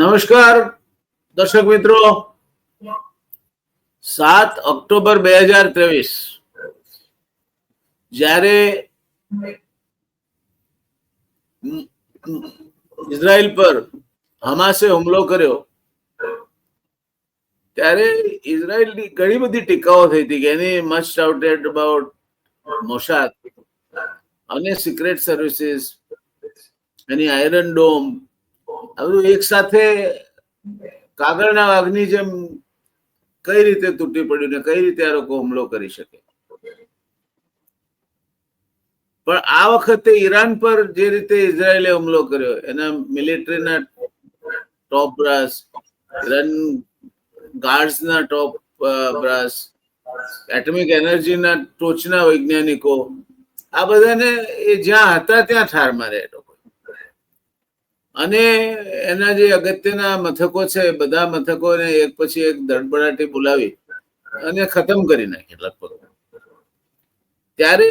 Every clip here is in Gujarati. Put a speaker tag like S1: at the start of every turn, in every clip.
S1: નમસ્કાર દર્શક મિત્રો, 7 ઓક્ટોબર 2023 જ્યારે ઇઝરાયલ પર હમાસે હુમલો કર્યો ત્યારે ઇઝરાયલની ઘણી બધી ટીકાઓ થઈ હતી કે એની મચ ડાઉટેડ અબાઉટ મોસાદ અને સિક્રેટ સર્વિસીસ, એની આયરન ડોમ, આ બધું એક સાથે કાગળના વાઘની જેમ કઈ રીતે તૂટી પડ્યું ને કઈ રીતે આ લોકો હુમલો કરી શકે. પણ આ વખતે ઈરાન પર જે રીતે ઇઝરાયલે હુમલો કર્યો, એના મિલિટરીના ટોપ બ્રાસ, ઈરાન ગાર્ડ્સના ટોપ બ્રાસ, એટમિક એનર્જીના ટોચના વૈજ્ઞાનિકો, આ બધાને એ જ્યાં હતા ત્યાં ઠાર માર્યા લોકો. અને એના જે અગત્યના મથકો છે બધા મથકોને એક પછી એક ધડબડાટી બોલાવી અને ખતમ કરી નાખી લગભગ. ત્યારે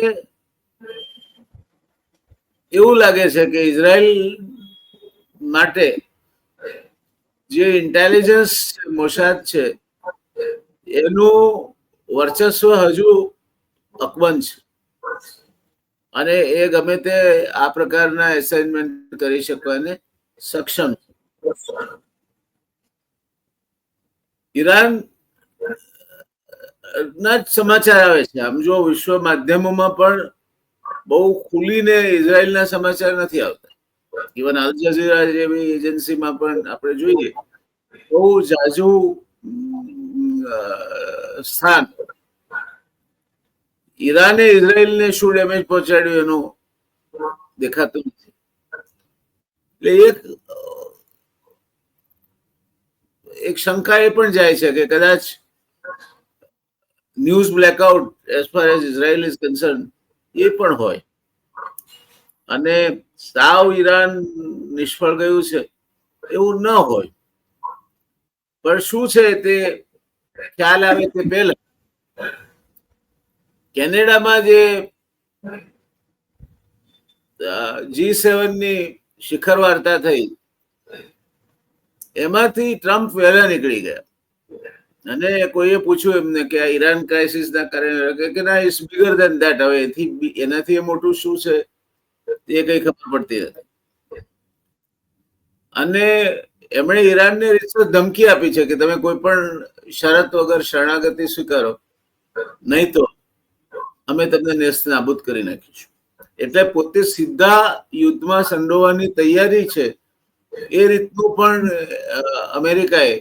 S1: એવું લાગે છે કે ઇઝરાયલ માટે જે ઇન્ટેલિજન્સ મોસાદ છે એનું વર્ચસ્વ હજુ અકબંધ છે અને એ ગમે તે આ પ્રકારના એસાઇનમેન્ટ કરી શકવાને સક્ષમ છે. ઈરાન ના જ સમાચાર આવે છે. આમ જો વિશ્વ માધ્યમોમાં પણ બહુ ખુલીને ઇઝરાયલના સમાચાર નથી આવતા. ઇવન અલ જઝીરા જેવી એજન્સીમાં પણ આપણે જોઈએ બહુ ઝાઝુ સ્થાન ઈરાને ઇઝરાયલને શું ડેમેજ પહોંચાડ્યું એનું દેખાતું નથી. એટલે એક શંકા એ પણ જાય છે કે કદાચ news blackout as far as Israel is concern એ પણ હોય અને સાવ ઈરાન નિષ્ફળ ગયું છે એવું ન હોય. પણ શું છે તે ખ્યાલ આવે તે પહેલા કેનેડામાં જે G7 ની શિખર વાર્તા થઈ એમાંથી ટ્રમ્પ વહેલા નીકળી ગયા અને કોઈએ પૂછ્યું એમને કે આ ઈરાન ક્રાઇસિસ ના કારણે કે ના ઇટ્સ બિગર ધેન ધેટ. હવે એનાથી મોટું શું છે એ કઈ ખબર પડતી નથી. અને એમણે ઈરાનને ધમકી આપી છે કે તમે કોઈ પણ શરત વગર શરણાગતિ સ્વીકારો, નહીં તો અમે તમને નેસ્ત નાબૂદ કરી નાખીશું. એટલે પોતે સીધા યુદ્ધમાં સંડોવાની તૈયારી છે એ રીતનું પણ અમેરિકાએ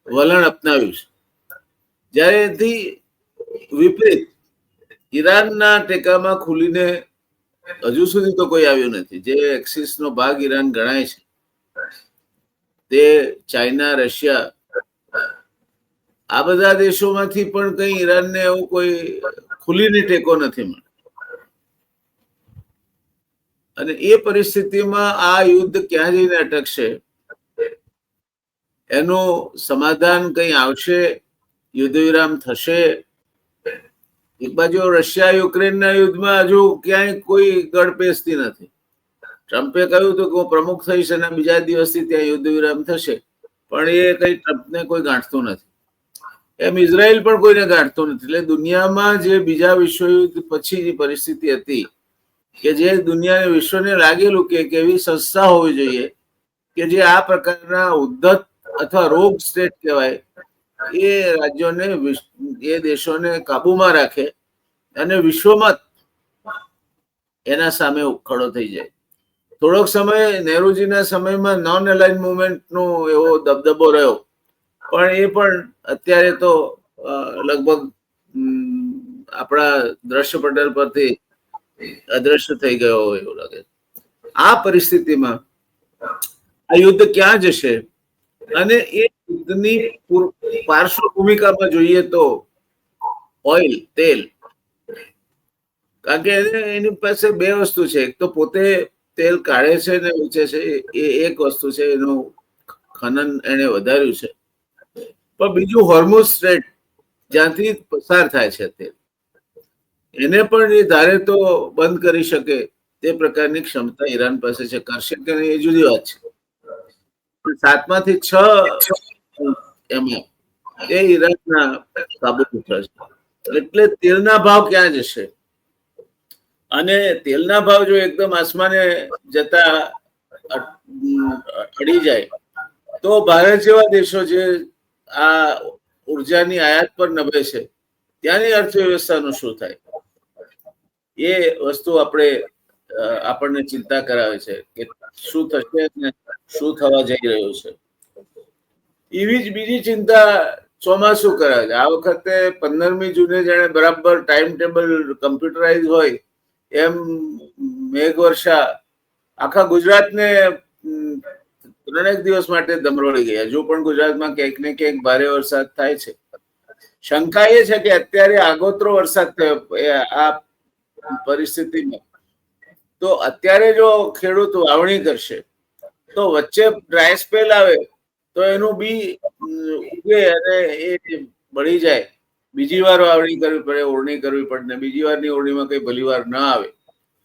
S1: વલણ અપનાવ્યું છે. જ્યારે એથી વિપરીત ઈરાનના ટેકામાં ખુલીને હજુ સુધી તો કોઈ આવ્યું નથી. જે એક્સિસનો ભાગ ઈરાન ગણાય છે તે ચાઇના, રશિયા, આ બધા દેશોમાંથી પણ કઈ ઈરાનને એવું કોઈ ખુલીને ટેકો નથી મળ્યો. અને એ પરિસ્થિતિમાં આ યુદ્ધ ક્યાં જઈને અટકશે, એનું સમાધાન કઈ આવશે, યુદ્ધ વિરામ થશે. એક બાજુ રશિયા યુક્રેનના યુદ્ધમાં હજુ ક્યાંય કોઈ ગળ પેસતી નથી. ટ્રમ્પે કહ્યું હતું કે હું પ્રમુખ થઈશ અને બીજા દિવસથી ત્યાં યુદ્ધ વિરામ થશે, પણ એ કઈ ટ્રમ્પને કોઈ ગાંઠતું નથી. એમ ઇઝરાયલ પણ કોઈને ગાંઠતું નથી. એટલે દુનિયામાં જે બીજા વિશ્વયુદ્ધ પછીની પરિસ્થિતિ હતી કે જે દુનિયાને વિશ્વને લાગેલું કે એવી સંસ્થા હોવી જોઈએ કે જે આ પ્રકારના ઉદ્ધત અથવા રોગ સ્ટેટ કહેવાય એ રાજ્યોને, એ દેશોને કાબુમાં રાખે અને વિશ્વમાં એના સામે ખડો થઈ જાય. થોડોક સમય નહેરુજીના સમયમાં નોન અલાઇન મુવમેન્ટનો એવો દબદબો રહ્યો, પણ એ પણ અત્યારે તો લગભગ આપણા દ્રશ્ય પટલ પરથી અદ્રશ્ય થઈ ગયો હોય એવું લાગે. આ પરિસ્થિતિમાં આ યુદ્ધ ક્યાં જશે અને એ યુદ્ધની પાર્શ્વભૂમિકામાં જોઈએ તો ઓઇલ, તેલ. કારણ કે એની પાસે બે વસ્તુ છે. એક તો પોતે તેલ કાઢે છે ને વેચે છે, એ એક વસ્તુ છે, એનું ખનન એને વધાર્યું છે. પણ બીજું હોર્મુઝ સ્ટ્રેટ જ્યાંથી પસાર થાય છે તેલ, એને પણ એ ધારે તો બંધ કરી શકે તે પ્રકારની ક્ષમતા ઈરાન પાસે છે. કરશે કે નહીં એ જુદી વાત છે. 7માંથી 6 એમાં એ ઈરાનના કાબુ હેઠળ છે. એટલે તેલના ભાવ ક્યાં જશે? અને તેલના ભાવ જો એકદમ આસમાને જતા અડી જાય તો ભારત જેવા દેશો જે આ ઉર્જાની આયાત પર નભે છે ત્યાંની અર્થવ્યવસ્થાનું શું થાય? એ વસ્તુ આપણને ચિંતા કરાવે છે કે શું થશે ને શું થવા જઈ રહ્યું છે. એવી જ બીજી ચિંતા ચોમાસું કરાવે છે. આ વખતે 15મી જૂને જાણે બરાબર ટાઈમ ટેબલ કમ્પ્યુટરાઇઝ હોય એમ મેઘવર્ષા આખા ગુજરાતને 3 દિવસ માટે દમરોળી ગઈ. હજુ પણ ગુજરાતમાં ક્યાંક ને ક્યાંક ભારે વરસાદ થાય છે. શંકા એ છે કે અત્યારે આગોતરો વરસાદ થયો આ પરિસ્થિતિમાં, તો અત્યારે જો ખેડૂત વાવણી કરશે તો વચ્ચે ડ્રાય સ્પેલ આવે તો એનું બી ઉગે અને એ બળી જાય. બીજી વાર વાવણી કરવી પડે, ઓરણી કરવી પડે ને બીજી વારની ઓરણીમાં કઈ ભલી વાર ના આવે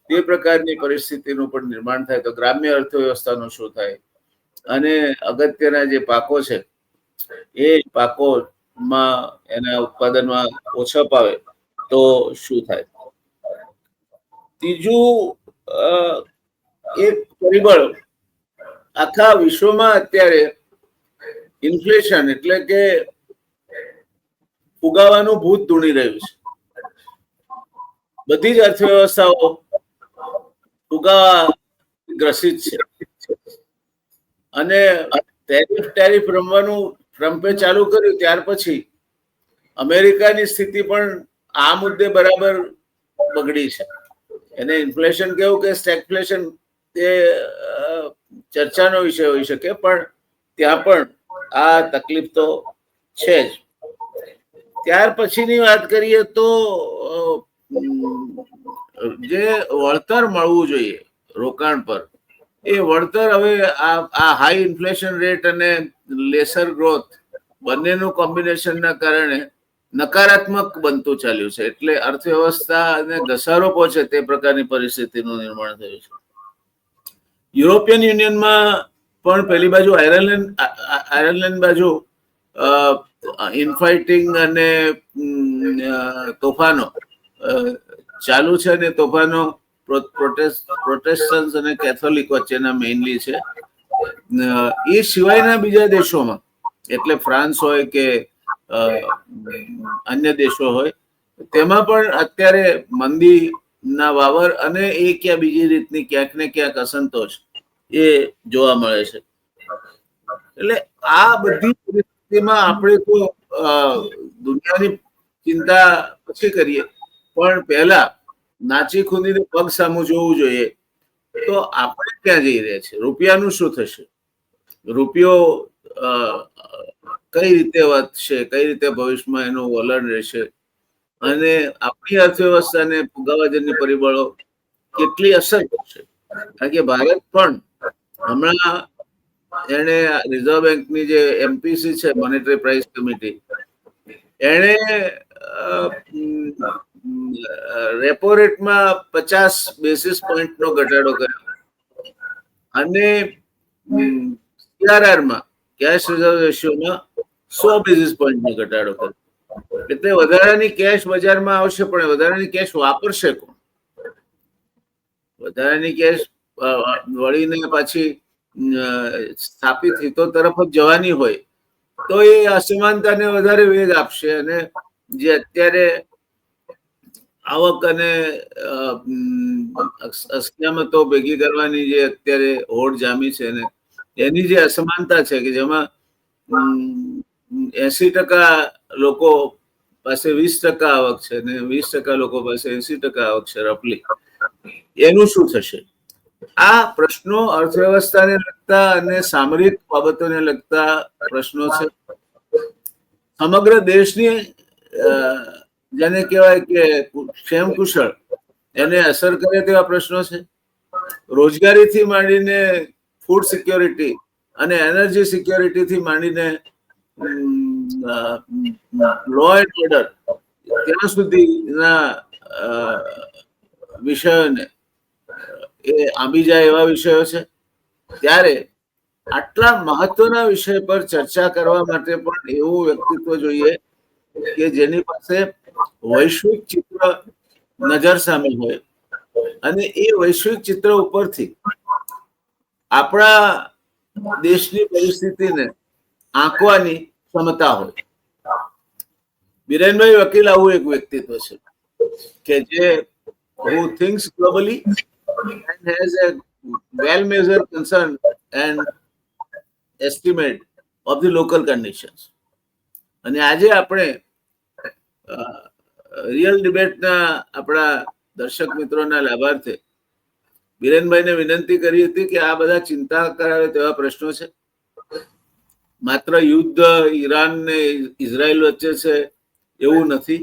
S1: તે પ્રકારની પરિસ્થિતિનું પણ નિર્માણ થાય તો ગ્રામ્ય અર્થવ્યવસ્થાનું શું થાય? અને અગત્યના જે પાકો છે એ પાકોમાં એના ઉત્પાદનમાં ઓછપ આવે તો શું થાય? ત્રીજું એક પરિબળ આખા વિશ્વમાં અત્યારે ઇન્ફ્લેશન એટલે કે ફુગાવાનું ભૂત ધૂણી રહ્યું છે. બધી જ અર્થવ્યવસ્થાઓ ફુગાવા ગ્રસિત છે અને ટેરિફ રમવાનું ટ્રમ્પે ચાલુ કર્યું ત્યાર પછી અમેરિકાની સ્થિતિ પણ આ મુદ્દે બરાબર બગડી છે. એને ઇન્ફ્લેશન કેવું કે સ્ટેગફ્લેશન એ ચર્ચાનો વિષય હોઈ શકે, પણ ત્યાં પણ આ તકલીફ તો છે જ. ત્યાર પછીની વાત કરીએ તો જે વળતર મળવું જોઈએ રોકાણ પર, એ વળતર હવે આ હાઈ ઇન્ફ્લેશન રેટ અને લેસર ગ્રોથ બંનેનું કોમ્બિનેશનના કારણે નકારાત્મક બનતું ચાલ્યું છે. એટલે અર્થવ્યવસ્થાને ઘસારો પહોંચે તે પ્રકારની પરિસ્થિતિનું નિર્માણ થયું છે. યુરોપિયન યુનિયનમાં પણ પેલી બાજુ આયર્લેન્ડ બાજુ ઇનફાઇટિંગ અને તોફાનો ચાલુ છે અને તોફાનો પ્રોટેસ્ટન્ટ અને કેથોલિક વચ્ચેના મેઇનલી છે. એ સિવાયના બીજા દેશોમાં એટલે ફ્રાન્સ હોય કે અન્ય દેશો હોય તેમાં પણ અત્યારે મંદીના વાવર અને એક યા બીજી રીતની ક્યાંક ને ક્યાંક અસંતોષ એ જોવા મળે છે. એટલે આ બધી પરિસ્થિતિમાં આપણે તો દુનિયાની ચિંતા પછી કરીએ, પણ પહેલા નાચી ખૂંદીને પગ સામું જોવું જોઈએ. તો આપણે ક્યાં જઈ રહ્યા છે? રૂપિયાનું શું થશે? રૂપિયો કઈ રીતે વધશે, કઈ રીતે ભવિષ્યમાં એનું વલણ રહેશે અને આપણી અર્થવ્યવસ્થાને ફુગાવાજન્ય પરિબળો કેટલી અસર કરશે? કારણ કે ભારત પણ હમણાં એને રિઝર્વ બેંકની જે MPC છે, મોનેટરી પ્રાઇસ કમિટી, એણે રેપો રેટમાં 50 બેસિસ પોઈન્ટનો ઘટાડો કર્યો અને CRRમાં કેશ રિઝર્વ રેશિયોમાં 100 બેસિસ પોઈન્ટનો ઘટાડો કર્યો. એટલે વધારાની કેશ બજારમાં આવશે, પણ વધારાની કેશ વાપરશે કોણ? વધારાની કેશ વળીને પાછી સ્થાપિત હિતો તરફ જ જવાની હોય તો એ અસમાનતાને વધારે વેગ આપશે અને જે અત્યારે આવક અને અસ્કયામતો ભેગી કરવાની જે અત્યારે હોડ જામી છે ને એની જે અસમાનતા છે કે જેમાં 80% લોકો પાસે 20% આવક છે ને 20% લોકો પાસે 80% આવક છે રફલી, એનું શું થશે? આ પ્રશ્નો અર્થવ્યવસ્થાને લગતા અને સામરિક બાબતોને લગતા પ્રશ્નો છે. સમગ્ર દેશની જેને કહેવાય કે ક્ષેમ કુશળ એને અસર કરે તેવા પ્રશ્નો છે. રોજગારીથી માંડીને ફૂડ સિક્યોરિટી અને એનર્જી સિક્યોરિટીથી માંડીને લો એન્ડ ઓર્ડર ત્યાં સુધીના વિષયોને એ આંબી જાય એવા વિષયો છે. ત્યારે આટલા મહત્વના વિષય પર ચર્ચા કરવા માટે પણ એવું વ્યક્તિત્વ જોઈએ કે જેની પાસે વૈશ્વિક ચિત્ર નજર સામે હોય અને એ વૈશ્વિક ચિત્ર ઉપરથી આપણા દેશની પરિસ્થિતિને આંકવાની ક્ષમતા હોય. બિરેનભાઈ વકીલ આવું એક વ્યક્તિત્વ છે કે જે who thinks globally and has a well measured concern and estimate of the local conditions. અને આજે આપણે રિયલ ડિબેટના આપણા દર્શક મિત્રોના લાભાર્થે બિરેનભાઈને વિનંતી કરી હતી કે આ બધા ચિંતા કરાવે તેવા પ્રશ્નો છે. માત્ર યુદ્ધ ઈરાન ને ઇઝરાયલ વચ્ચે છે એવું નથી.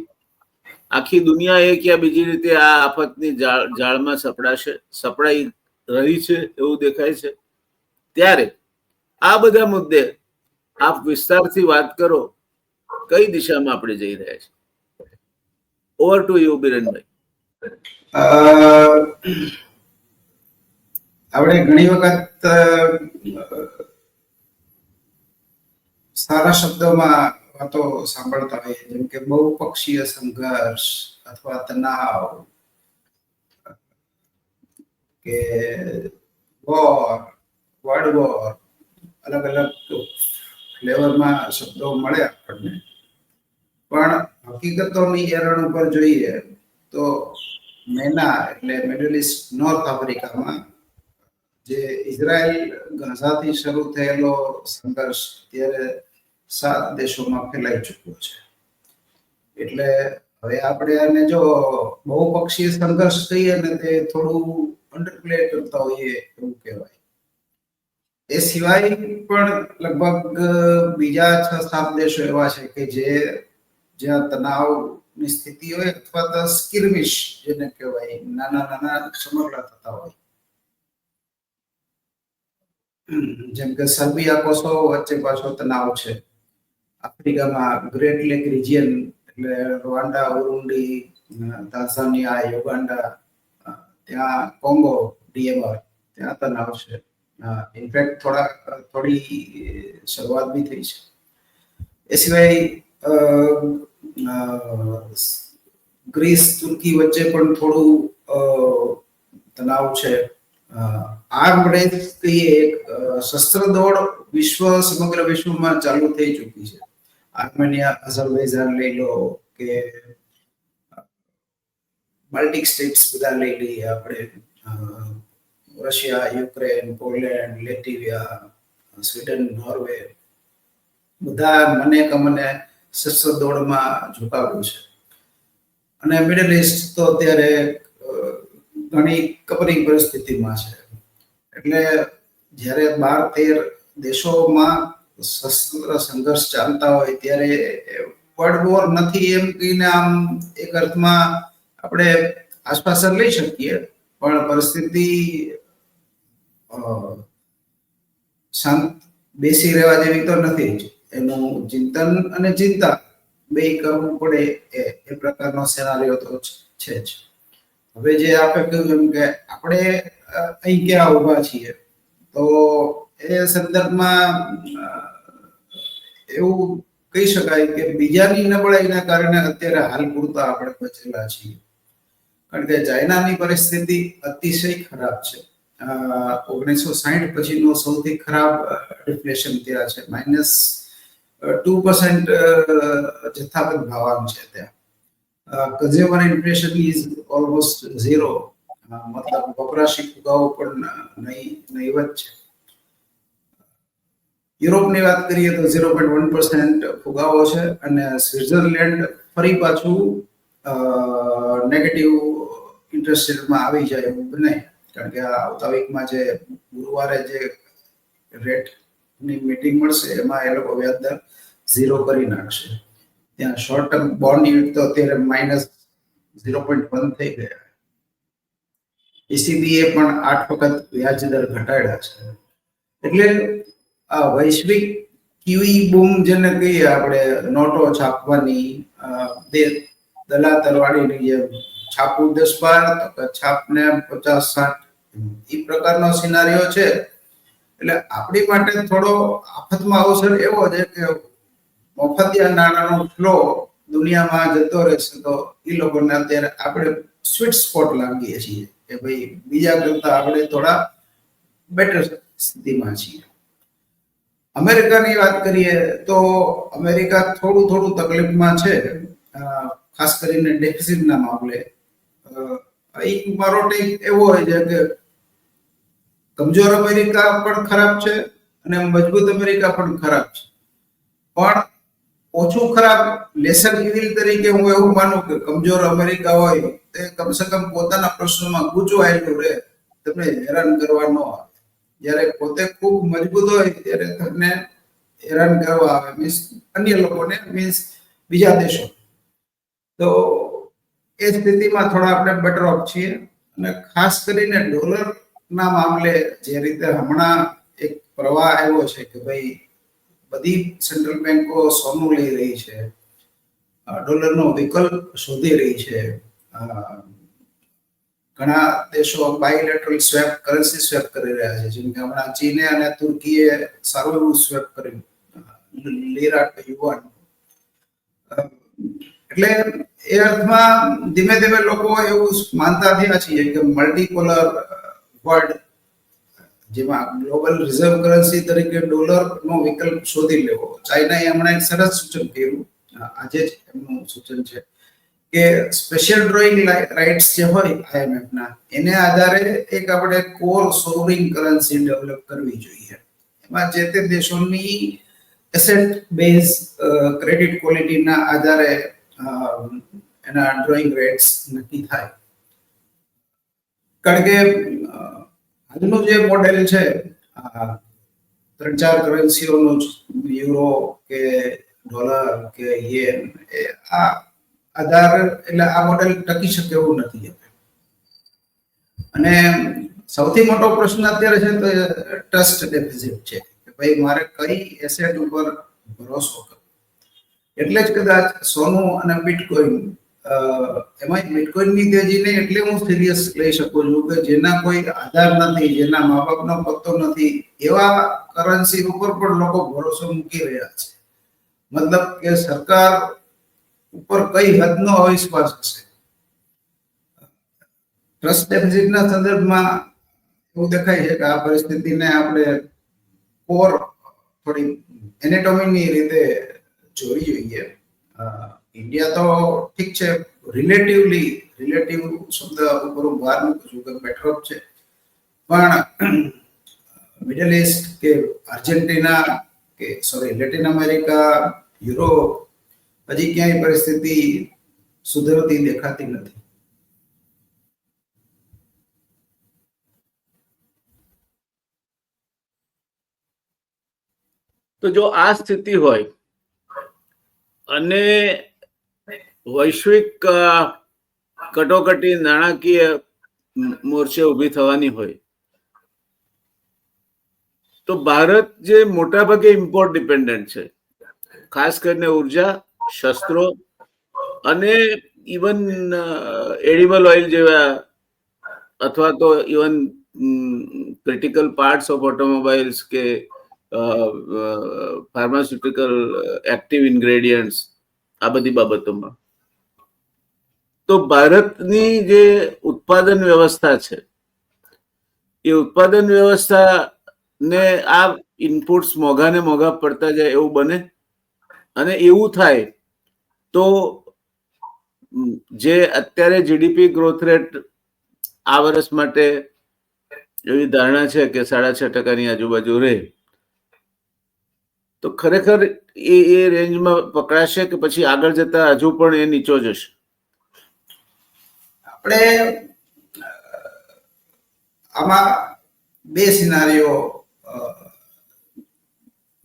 S1: આખી દુનિયા એક યા બીજી રીતે આ આફતની જાળમાં સપડાઈ રહી છે એવું દેખાય છે. ત્યારે આ બધા મુદ્દે આપ વિસ્તારથી વાત કરો, કઈ દિશામાં આપણે જઈ રહ્યા છીએ? Over to you Birenbhai.
S2: આપણે ઘણી વખત સારા શબ્દોમાં વાતો સાંભળતા હોઈએ, જેમ કે બહુપક્ષીય સંઘર્ષ અથવા તણાવ કે વોર, વર્લ્ડ વોર, અલગ અલગ ફ્લેવરમાં શબ્દો મળે આપણને. પણ હકીકતોની એરણ ઉપર જોઈએ તો મેના એટલે મિડલ ઇસ્ટ નોર્થ આફ્રિકામાં જે ઇઝરાયલ ગાઝાથી શરૂ થયેલો સંઘર્ષ ત્યારે 7 દેશોમાં ફેલાઈ ચૂક્યો છે. એટલે હવે આપણે આને જો બહુપક્ષીય સંઘર્ષ કહીએ ને તે થોડું અંડરપ્લે કરતા હોઈએ એવું કહેવાય. એ સિવાય પણ લગભગ બીજા 6-7 દેશો એવા છે કે જ્યાં તણાવની સ્થિતિ હોય અથવા તો સ્કિર્મિશ જેને કહેવાય, નાના નાના સમગ્ર થતા હોય. જેમ કે સર્બિયા કોસોવો વચ્ચે પાછો તણાવ છે. આફ્રિકામાં ગ્રેટ લેક રિજિયન એટલે રવાન્ડા, ઉરુંડી, તાન્ઝાનિયા, યુગાન્ડા, ત્યાં કોંગો ડીએમઆર, ત્યાં તણાવ છે. ઇનફેક્ટ થોડી શરૂઆત બી થઈ છે. એ સિવાય ગ્રીસ, તુર્કી વચ્ચે પણ થોડું તણાવ છે. આર્મ રેસ કહીએ, એક શસ્ત્ર દોડ સમગ્ર વિશ્વમાં ચાલુ થઈ ચૂકી છે. આર્મેનિયા, અઝરબૈજાન લઈ લો કે બાલ્ટિક સ્ટેટ્સ બધા લઈ લઈએ આપણે, Russia, Ukraine, Poland, Latvia, Sweden, Norway, બધા મને શસ્ત્ર દોડમાં ઝુકાવ્યું છે. અને મિડલ ઇસ્ટ તો અત્યારે ઘણી કપરી પરિસ્થિતિમાં છે. એટલે જ્યારે 12-13 દેશોમાં સશસ્ત્ર સંઘર્ષ ચાલતા હોય ત્યારે વર્લ્ડ વોર નથી એમ કહીને આમ એક અર્થમાં આપણે આશ્વાસન લઈ શકીએ, પણ પરિસ્થિતિ શાંત બેસી રહેવા જેવી તો નથી જ. એનું ચિંતન અને ચિંતા બે કરવું પડે એ પ્રકારનો સેનારીઓ તો છે જ. હવે જે આપણે કહ્યું કે આપણે અહીં ક્યાં ઉભા છીએ, તો એ સંદર્ભમાં એવું કહી શકાય કે બીજાની નબળાઈના કારણે અત્યારે હાલ પૂરતા આપણે બચેલા છીએ. કારણ કે ચાઇનાની પરિસ્થિતિ અતિશય ખરાબ છે. 1960 પછીનો સૌથી ખરાબ ડિફ્લેશન ત્યાં છે. -2% જથ્થાબંધ ભાવાંક છે ત્યાં. કન્ઝ્યુમર ઇન્ફ્લેશન ઇઝ ઓલમોસ્ટ 0, મતલબ વપરાશી ફુગાવો પણ નહીવત છે. યુરોપની વાત કરીએ તો 0.1% ફુગાવો છે, અને સ્વિટ્ઝરલેન્ડ ફરી પાછું નેગેટિવ ઇન્ટરેસ્ટ રેટમાં આવી જાય એવું બને. કારણ કે આવતા વીકમાં જે ગુરુવારે જે રેટની મીટિંગ મળશે એમાં એ લોકો વ્યાજ દર 0 કરી નાખશે. ત્યાં શોર્ટ ટર્મ બોન્ડ યુનિટ તો અત્યારે -0.1 થઈ ગયા. ECB એ પણ 8 વખત વ્યાજ દર ઘટાડ્યા છે. એટલે આ વૈશ્વિક ક્યુઈ બૂમ જેને કહીએ આપણે, નોટો છાપવાની, દલાતરવાળીની જે છાપવું 10-12 તો છાપને 50-60 એ પ્રકારનો સિનારીઓ છે. એટલે આપણી માટે થોડો આફતમાં અવસર એવો છે કે મફતિયા નાણાંનો ફ્લો દુનિયામાં જતો રહેશે તો એ લોકોને અત્યારે આપણે સ્વીટ સ્પોટ લાગીએ છીએ કે ભાઈ બીજા કરતા આપણે થોડા બેટર સ્થિતિમાં છીએ. અમેરિકાની વાત કરીએ તો અમેરિકા થોડું થોડું તકલીફમાં છે, ખાસ કરીને ડેફિસિટના મામલે. એક મારો ટેક એવો હોય છે કે કમજોર અમેરિકા પણ ખરાબ છે અને મજબૂત અમેરિકા પણ ખરાબ છે, પણ ઓછું ખરાબ લેસર ઇવિલ તરીકે હું એવું માનું કે કમજોર અમેરિકા હોય તે કમસે કમ પોતાના પ્રશ્નોમાં ગૂંચવાયેલું રહે, તમને હેરાન કરવા ન આવે. જ્યારે પોતે ખૂબ મજબૂત હોય ત્યારે તમને હેરાન કરવા આવે, મીન્સ અન્ય લોકોને, મીન્સ બીજા દેશો. તો એ સ્થિતિમાં થોડા આપણે બેટર ઓફ છીએ. અને ખાસ કરીને ડોલરના મામલે જે રીતે હમણાં એક પ્રવાહ આવ્યો છે કે ભાઈ બધી સેન્ટ્રલ બેન્કો સોનું લઈ રહી છે, ડોલરનો વિકલ્પ શોધી રહી છે. ઘણા દેશો બાયલેટરલ સ્વેપ, કરન્સી સ્વેપ કરી રહ્યા છે, જેમ કે હમણાં ચીને અને તુર્કીએ સારું એવું સ્વેપ કર્યું, લીરા યુવાન. એટલે એ અર્થમાં ધીમે ધીમે લોકો એવું માનતા થયા છીએ કે મલ્ટીપોલર વર્લ્ડ, જેમાં ગ્લોબલ રિઝર્વ કરન્સી તરીકે ડોલરનો વિકલ્પ શોધી લેવો. ચાઇનાએ હમણાં એક સરસ સૂચન કર્યું, આજે જ એમનું સૂચન છે કે સ્પેશિયલ ડ્રોઈંગ રાઇટ્સ જે હોય IMF ના, એને આધારે એક આપણે કોર સોવરિંગ કરન્સી ડેવલપ કરવી જોઈએ. એમાં જે તે દેશોની એસેટ બેઝ ક્રેડિટ ક્વોલિટીના આધારે એના ડ્રોઈંગ રેટ્સ નક્કી થાય. કારણ કે આજનું જે મોડેલ છે, 3-4 કરન્સીઓનું, યુરો કે ડોલર કે યેન, એ આ આધાર, એટલે આ મોડેલ ટકી શકે એવું નથી. અને સૌથી મોટો પ્રશ્ન અત્યારે છે તો ટ્રસ્ટ ડેફિસિટ છે કે ભાઈ મારે કઈ એસેટ ઉપર ભરોસો કરવો. એટલે જ કદાચ સોનું અને બિટકોઈન, એમાં બિટકોઈનની તેજીને એટલે હું સિરિયસ લઈ શકું છું કે જેના કોઈ આધાર નથી, જેના મા બાપનો પત્તો નથી, એવા કરન્સી ઉપર પણ લોકો ભરોસો મૂકી રહ્યા છે. મતલબ કે સરકાર ઉપર કઈ હદનો અવિશ્વાસ હશે. ટ્રસ્ટ ડેફિસિટના સંદર્ભમાં એવું દેખાય છે કે આ પરિસ્થિતિને આપણે કોર થોડી એનેટોમીની રીતે જોવી જોઈએ. ઇન્ડિયા તો ઠીક છે, રિલેટિવ શબ્દ ઉપર હું ભાર મૂકું છું કે બેટર ઓફ છે, પણ મિડલ ઇસ્ટ કે આર્જેન્ટિના કે લેટિન અમેરિકા, યુરોપ, હજી ક્યાંય પરિસ્થિતિ સુધરતી દેખાતી નથી.
S1: તો જો આ સ્થિતિ હોય અને વૈશ્વિક કટોકટી નાણાકીય મોરચે ઊભી થવાની હોય તો ભારત જે મોટાભાગે ઇમ્પોર્ટ ડિપેન્ડન્ટ છે, ખાસ કરીને ઉર્જા, શસ્ત્રો અને ઇવન એડિબલ ઓઇલ જેવા, અથવા તો even critical parts of automobiles કે ફાર્માસ્યુટિકલ એક્ટિવ ઇન્ગ્રેડિયન્ટ્સ, આ બધી બાબતોમાં તો ભારતની જે ઉત્પાદન વ્યવસ્થા છે, એ ઉત્પાદન વ્યવસ્થાને આ ઇનપુટ્સ મોંઘા ને મોંઘા પડતા જાય એવું બને. અને એવું થાય તો જે અત્યારે જીડીપી ગ્રોથ રેટ આ વર્ષ માટે એવી ધારણા છે કે 6.5% આજુબાજુ રહે, તો ખરેખર એ રેન્જમાં પકડાશે કે પછી આગળ જતા હજુ પણ એ નીચો જશે?
S2: આપણે આમાં બે સિનારીઓ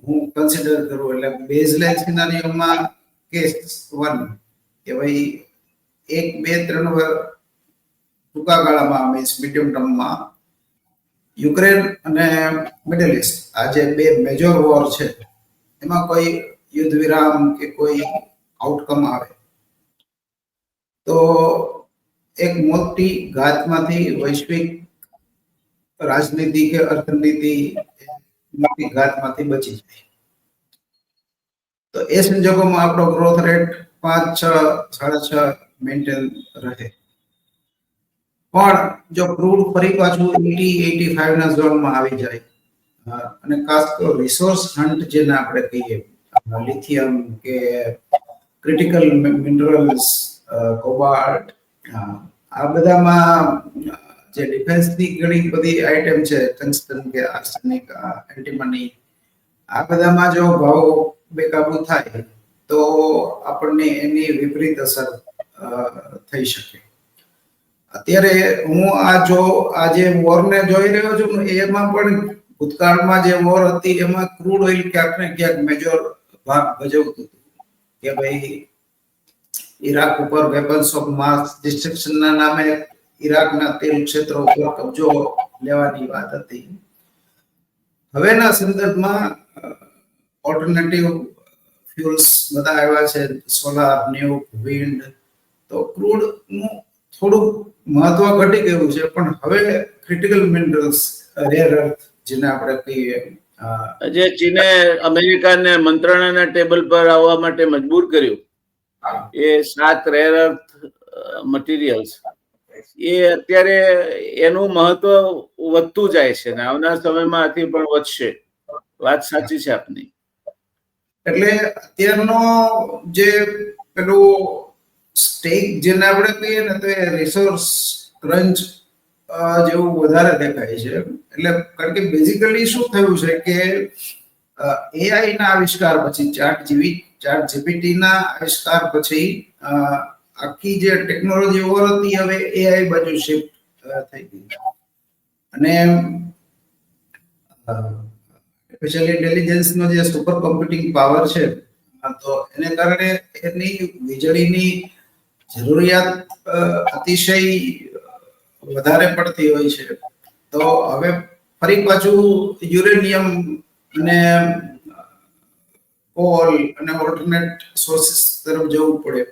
S2: હું કન્સિડર કરું. એટલે બેઝલાઇન સિનારીઓમાં કેસ 1 કે ભાઈ 1-2-3 વર્ષ ટૂંકા ગાળામાં, મીન્સ મીડિયમ ટર્મમાં, યુક્રેન અને મિડલ ઇસ્ટ, આ જે બે મેજર વોર છે, એમાં કોઈ યુદ્ધ વિરામ કે કોઈ આઉટકમ આવે તો એક મોટી ઘાતમાંથી વૈશ્વિક રાજનીતિ કે અર્થનીતિ મોટી ઘાતમાંથી બચી જાય. તો એ સંજોગોમાં આપણો ગ્રોથ રેટ 5, 6, 6.5 મેન્ટેન રહે. પણ જો ક્રૂડ ફરી પાછું 80-85 ના ઝોનમાં આવી જાય અને ખાસ તો રિસોર્સ હન્ટ જેને આપણે કહીએ, લિથિયમ કે ક્રિટિકલ મિનરલ્સ, કોબાલ્ટ, આ બધામાં જે ડિફેન્સની ઘણી બધી આઇટમ છે, ટંગસ્ટન કે આર્સેનિક, એન્ટીમની, આ બધામાં જો ભાવ બેકાબુ થાય તો આપણને એની વિપરીત અસર થઈ શકે. અત્યારે હું આ જે વોરને જોઈ રહ્યો છું, એમાં પણ ભૂતકાળમાં જે વોર હતી એમાં ક્રૂડ ઓઇલ ક્યાંક ને ક્યાંક મેજર ભાગ ભજવતું હતું કે ભાઈ ઈરાક ઉપર વેપન્સ ઓફ માસ ડિસ્ટ્રક્શન ના નામે ઈરાકના તેલ ક્ષેત્રો ઉપર કબજો લેવાની વાત હતી. હવેના સંદર્ભમાં ઓલ્ટરનેટિવ ફ્યુલ્સ બધા આવ્યા છે, સોલાર, ન્યુક, વિન્ડ, તો ક્રૂડ નું થોડું મહત્વ ઘટી ગયું છે. પણ હવે ક્રિટિકલ મિનરલ્સ, રેર અર્થ જેને આપણે કહીએ,
S1: જે ચીને અમેરિકાને મંત્રણાના ટેબલ પર આવવા માટે મજબૂર કર્યું, એ 7 રેર અર્થ મટીરિયલ્સ, એ અત્યારે એનું મહત્વ વધતું જાય છે ને આવનાર સમયમાં આથી પણ વધશે. વાત સાચી છે આપની.
S2: એટલે અત્યારનો જે પેલું સ્ટેક જેને આપણે કહીએ ને, તો એ રિસોર્સ ક્રંચ જેવું વધારે દેખાય છે. એટલે કારણ કે બેઝિકલી શું થયું છે કે એઆઈ ના આવિષ્કાર પછી, ચાર્ટ જીપીટી ના આવિષ્કાર પછી આખી જે ટેકનોલોજી ઓવર હતી હવે એઆઈ બાજુ શિફ્ટ થઈ ગઈ. અને આર્ટિફિશિયલ ઇન્ટેલિજન્સ નો જે સુપર કોમ્પ્યુટિંગ પાવર છે, તો એને કારણે એની વીજળીની જરૂરિયાત અતિશય વધારે પડતી હોય છે. તો હવે ફરી પાછું યુરેનિયમ અને કોલ અને ઓલ્ટરનેટ સોર્સિસ તરફ જવું પડે,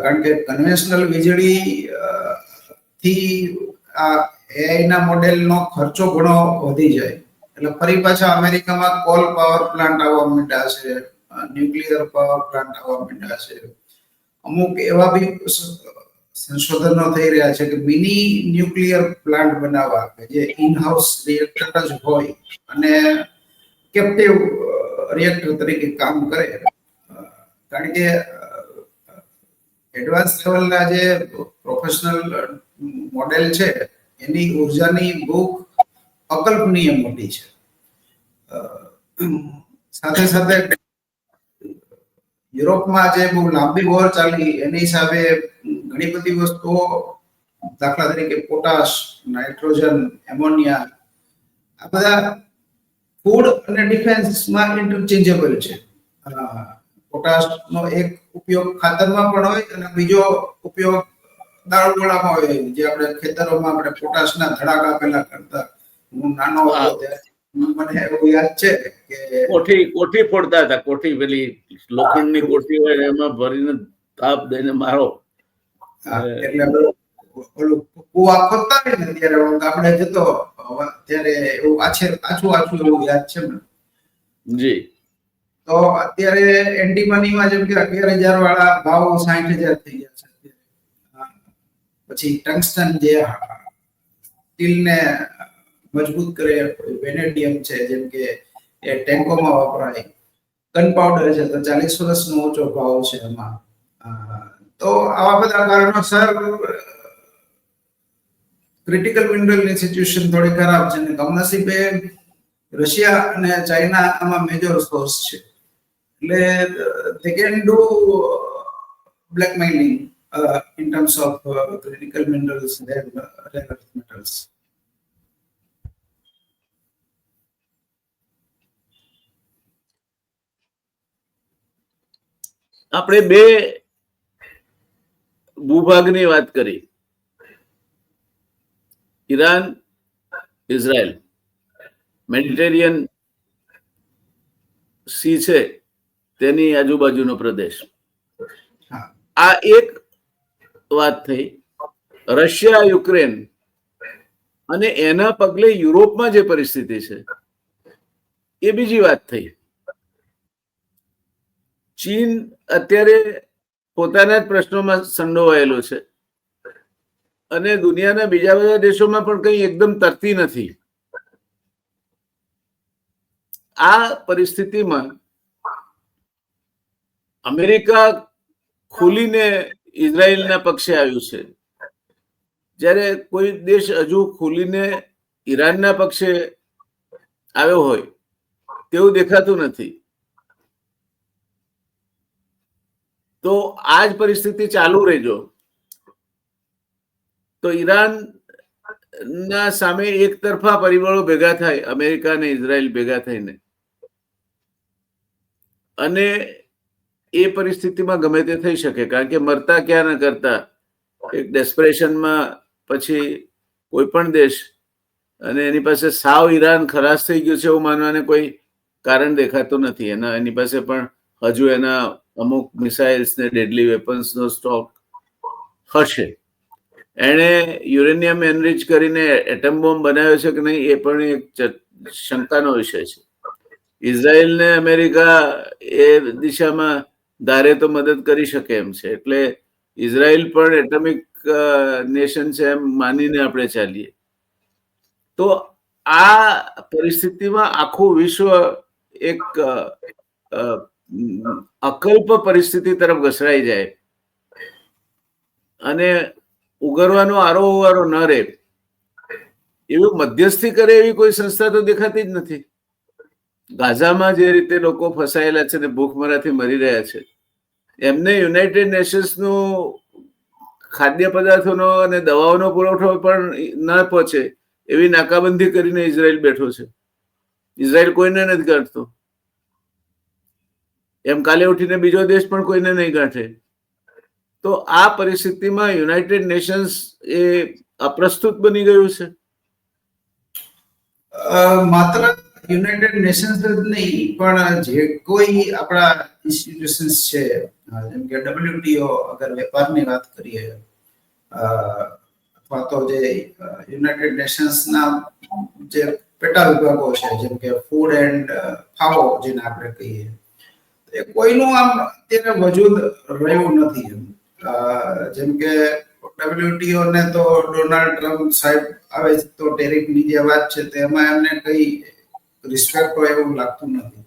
S2: કારણ કે કન્વેન્શનલ વીજળી થી આ એઆઈ ના મોડેલનો ખર્ચો ઘણો વધી જાય. એટલે ફરી પાછા અમેરિકામાં કોલ પાવર પ્લાન્ટ આવવા માંડ્યા છે, ન્યુક્લિયર પાવર પ્લાન્ટ આવવા માંડ્યા છે. અમુક એવા બી સંશોધનો થઈ રહ્યા છે કે મિની ન્યુક્લિયર પ્લાન્ટ બનાવવા, જે ઇન હાઉસ રિએક્ટર જ હોય અને કેપ્ટિવ રિએક્ટર તરીકે કામ કરે. કારણ કે એડવાન્સ લેવલના જે પ્રોફેશનલ મોડેલ છે એની ઉર્જાની ભૂખ અકલ્પનીય મોટી છે. સાથે સાથે યુરોપમાં જે બહુ લાંબી વોર ચાલી એની હિસાબે ઘણી બધી વસ્તુઓ, દાખલા તરીકે પોટાશ, નાઇટ્રોજન, એમોનિયા, આ બધા ફૂડ અને ડિફેન્સમાં ઇન્ટરચેન્જેબલ છે. પોટાશનો એક ઉપયોગ ખાતરમાં પણ હોય અને બીજો ઉપયોગ દાળગોળામાં હોય, જે આપણે ખેતરોમાં આપણે પોટાશના ધડાકા પેલા કરતા. હું નાનો હતો ત્યારે મને એવું યાદ છે કે
S1: કોઠી ફોડતા હતા. કોઠી પેલી લોખંડની કોઠી હોય એમાં ભરીને તાપ દઈને મારો.
S2: એટલે ઓલું કુવા ખોદતા હોય ને ત્યારે આપણે જતો ત્યારે એવું આછું એવું યાદ છે મને.
S1: જી.
S2: તો અત્યારે એન્ટીમનીમાં જેમ કે 11,000 વાળા ભાવ 60,000 થઈ ગયા છે. પછી ટંગસ્ટન જે સ્ટીલને મજબૂત કરે, વેનેડિયમ છે જેમ કે એ ટેન્કોમાં વપરાય, ગન પાવડર છે તો 40 વર્ષનો ઊંચો ભાવ છે એમાં. તો આવા બધા કારણોસર ક્રિટિકલ મિનરલની સિચ્યુએશન થોડી ખરાબ છે. અને કમનસીબે રશિયા અને ચાઇના આમાં મેજર સોર્સ છે. એટલે they can do blackmailing in terms of critical minerals and rare earth metals.
S1: આપણે બે ભૂભાગની વાત કરી, ઈરાન, ઇઝરાયલ, મેડિટેરિયન સી છે તેની આજુબાજુનો પ્રદેશ. આ એક વાત થઈ. રશિયા, યુક્રેન અને એના પગલે યુરોપમાં જે પરિસ્થિતિ છે એ બીજી વાત થઈ. ચીન અત્યારે પોતાના જ પ્રશ્નોમાં સંડોવાયેલો છે અને દુનિયાના બીજા બધા દેશોમાં પણ કંઈ એકદમ તરતી નથી. આ પરિસ્થિતિમાં અમેરિકા ખુલીને ઇઝરાયલના પક્ષે આવ્યું છે, જ્યારે કોઈ દેશ હજુ ખુલીને ઈરાનના પક્ષે આવ્યો હોય તેવું દેખાતું નથી. તો આ જ પરિસ્થિતિ ચાલુ રહેજો તો ઈરાન ના સામે એક તરફા પરિબળો ભેગા થાય, અમેરિકા અને ઇઝરાયલ ભેગા થઈને, અને એ પરિસ્થિતિમાં ગમે તે થઈ શકે. કારણ કે મરતા ક્યાં ન કરતા એક ડેસ્પરેશનમાં પછી કોઈ પણ દેશ, અને એની પાસે સાવ ઈરાન ખલાસ થઈ ગયું છે એવું માનવાને કોઈ કારણ દેખાતું નથી. એની પાસે પણ હજુ એના અમુક મિસાઇલ્સ ને ડેડલી વેપન્સનો સ્ટોક હશે. એણે યુરેનિયમ એનરિચ કરીને એટમ બોમ્બ બનાવ્યો છે કે નહીં એ પણ એક શંકાનો વિષય છે. ઇઝરાયલ ને અમેરિકા એ દિશામાં ધારે તો મદદ કરી શકે એમ છે. એટલે ઇઝરાયલ પણ એટમિક નેશન છે એમ માનીને આપણે ચાલીએ તો આ પરિસ્થિતિમાં આખું વિશ્વ એક અકલ્પ પરિસ્થિતિ તરફ ઘસડાઈ જાય અને ઉગરવાનો આરો ન રહે એવું મધ્યસ્થી કરે એવી કોઈ સંસ્થા તો દેખાતી જ નથી. ગાઝામાં જે રીતે લોકો ફસાયેલા છે ને ભૂખમરાથી મરી રહ્યા છે, એમને યુનાઇટેડ નેશન્સનું ખાદ્ય પદાર્થોનો અને દવાઓનો પુરવઠો પણ ન પહોંચે એવી નાકાબંધી કરીને ઇઝરાયલ બેઠો છે. ઇઝરાયલ કોઈને નથી ગાંઠતો, એમ કાલે ઉઠીને બીજો દેશ પણ કોઈને નહીં ગાંઠે. તો આ પરિસ્થિતિમાં યુનાઇટેડ નેશન્સ એ અપ્રસ્તુત બની ગયું છે.
S2: માત્ર યુનાઇટેડ નેશન્સ જ નહીં પણ જે કોઈ આપણા ઇન્સ્ટિટ્યુશન્સ છે, જેમ કે WTO અગર વેપારની વાત કરીએ, અથવા તો જે યુનાઇટેડ નેશન્સના જે પેટા વિભાગો છે, જેમ કે ફૂડ એન્ડ ફાઓ જેને આપણે કહીએ, એ કોઈનું આમ અત્યારે વજૂદ રહ્યું નથી. જેમ કે WTO ને તો ડોનાલ્ડ ટ્રમ્પ સાહેબ આવે તો ટેરિફની જે વાત છે તેમાં એમને કઈ રિસ્પેક્ટ હોય એવું લાગતું નથી.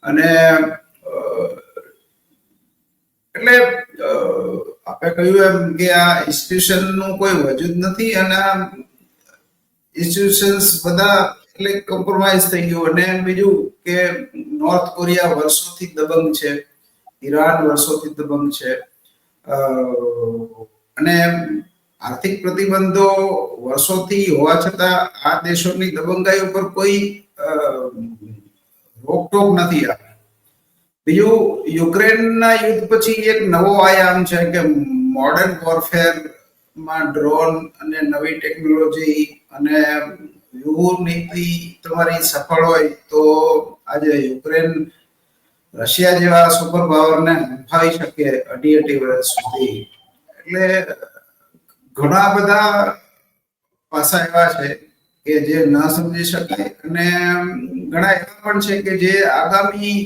S2: અને એટલે આપણે કહ્યું એમ કે આ ઇન્સ્ટિટ્યુશનનું કોઈ વજૂદ નથી અને આ ઇન્સ્ટિટ્યુશન્સ બધા એટલે કોમ્પ્રોમાઇઝ થઈ ગયું. અને બીજું કે નોર્થ કોરિયા વર્ષોથી દબંગ છે, ઈરાન વર્ષોથી દબંગ છે, અને આર્થિક પ્રતિબંધો વર્ષોથી હોવા છતાં આ દેશોની દબંગાઈ ઉપર કોઈ રોકટોક નથી આવી. બીજું, યુક્રેનના યુદ્ધ પછી એક નવો આયામ છે કે મોડર્ન વોરફેરમાં ડ્રોન અને નવી ટેકનોલોજી અને વ્યૂહ નીતિ તમારી સફળ હોય તો આજે યુક્રેન રશિયા જેવા સુપર પાવરને હંફાવી શકે 2.5 વર્ષ સુધી. એટલે ઘણા બધા પાસા એવા છે કે જે ન સમજી શકાય, અને ઘણા એવા પણ છે કે જે આગામી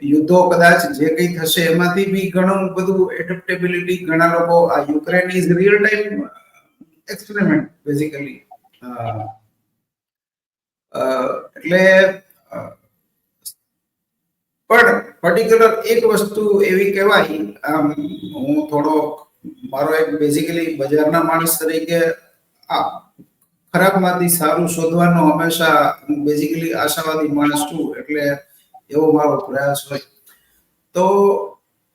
S2: યુદ્ધો કદાચ જે કંઈ થશે એમાંથી બી ઘણું બધું એડેપ્ટેબિલિટી ઘણા લોકો આ Ukraine is real time experiment basically. એટલે પણ પર્ટિક્યુલર એક વસ્તુ એવી કહેવાય, હું થોડો મારો એક બેઝિકલી બજારના માણસ તરીકે ખરાબમાંથી સારું શોધવાનો હંમેશા હું બેઝિકલી આશાવાદી માણસ છું, એટલે એવો મારો પ્રયાસ હોય. તો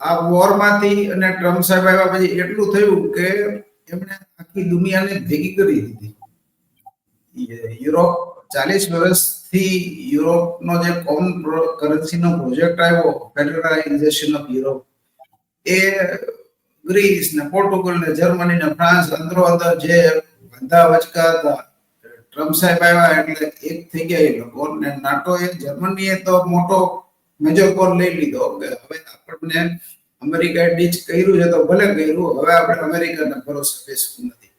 S2: આ વોરમાંથી અને ટ્રમ્પ સાહેબ આવ્યા પછી એટલું થયું કે એમણે આખી દુનિયાને ભેગી કરી દીધી. યુરોપ 40 વર્ષથી યુરોપનો જે કોમન કરન્સીનો પ્રોજેક્ટ આવ્યો, ફેડરલાઇઝેશન ઓફ યુરોપ, એ ગ્રીસ ને પોર્ટુગલ ને જર્મની ને ફ્રાન્સ અંદરો અંદર જે બંધા વચકા હતા, ટ્રમ્પ સાહેબ આવ્યા એટલે એક થઈ ગયા એ લોકો. ને નાટોએ, જર્મનીએ તો મોટો મેજર કોલ લઈ લીધો કે હવે આપણને અમેરિકાએ ડીચ કર્યું છે તો ભલે કર્યું, હવે આપણે અમેરિકાને ભરોસે બેસવું નથી.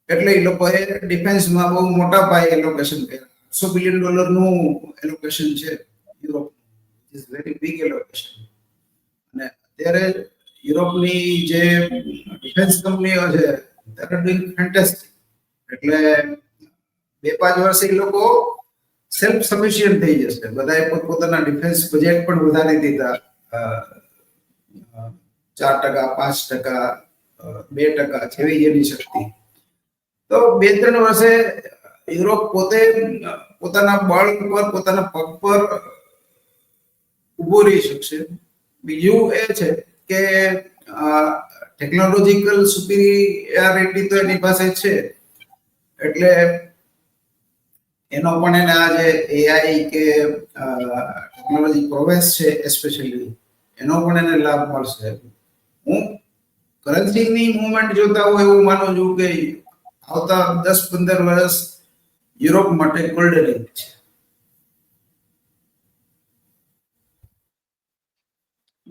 S2: એટલે એ લોકોએ ડિફેન્સમાં બહુ મોટા પાયે એલોકેશન કર્યા. $800 બિલિયન એલોકેશન છે Europe, is very big allocation. અને અત્યારે યુરોપની જે ડિફેન્સ કંપનીઓ છે they are doing fantastic. એટલે 2-5 વર્ષ એ લોકો સેલ્ફ સફિશિયન્ટ થઈ જશે. બધાએ પોતપોતાના ડિફેન્સ બજેટ પણ વધારી દીધા, 4%, 5%, 2% જેવી જેની શક્તિ. તો 2-3 વર્ષે યુરોપ પોતે પોતાના બળ પર, પોતાના પગ પર ઉભો રહી શકશે. બીજું એ છે કે ટેકનોલોજીકલ સુપિરિયરિટી તો એની પાસે છે, એટલે એનો પણ એને આ જે એઆઈ કે ટેકનોલોજી પ્રોગ્રેસ છે એસ્પેશિયલી, એનો પણ એને લાભ મળશે. હું કરન્સીની મૂવમેન્ટ જોતા હું એવું માનું છું કે આવતા 10-15 વર્ષ યુરોપ માટે ગોલ્ડન એજ છે.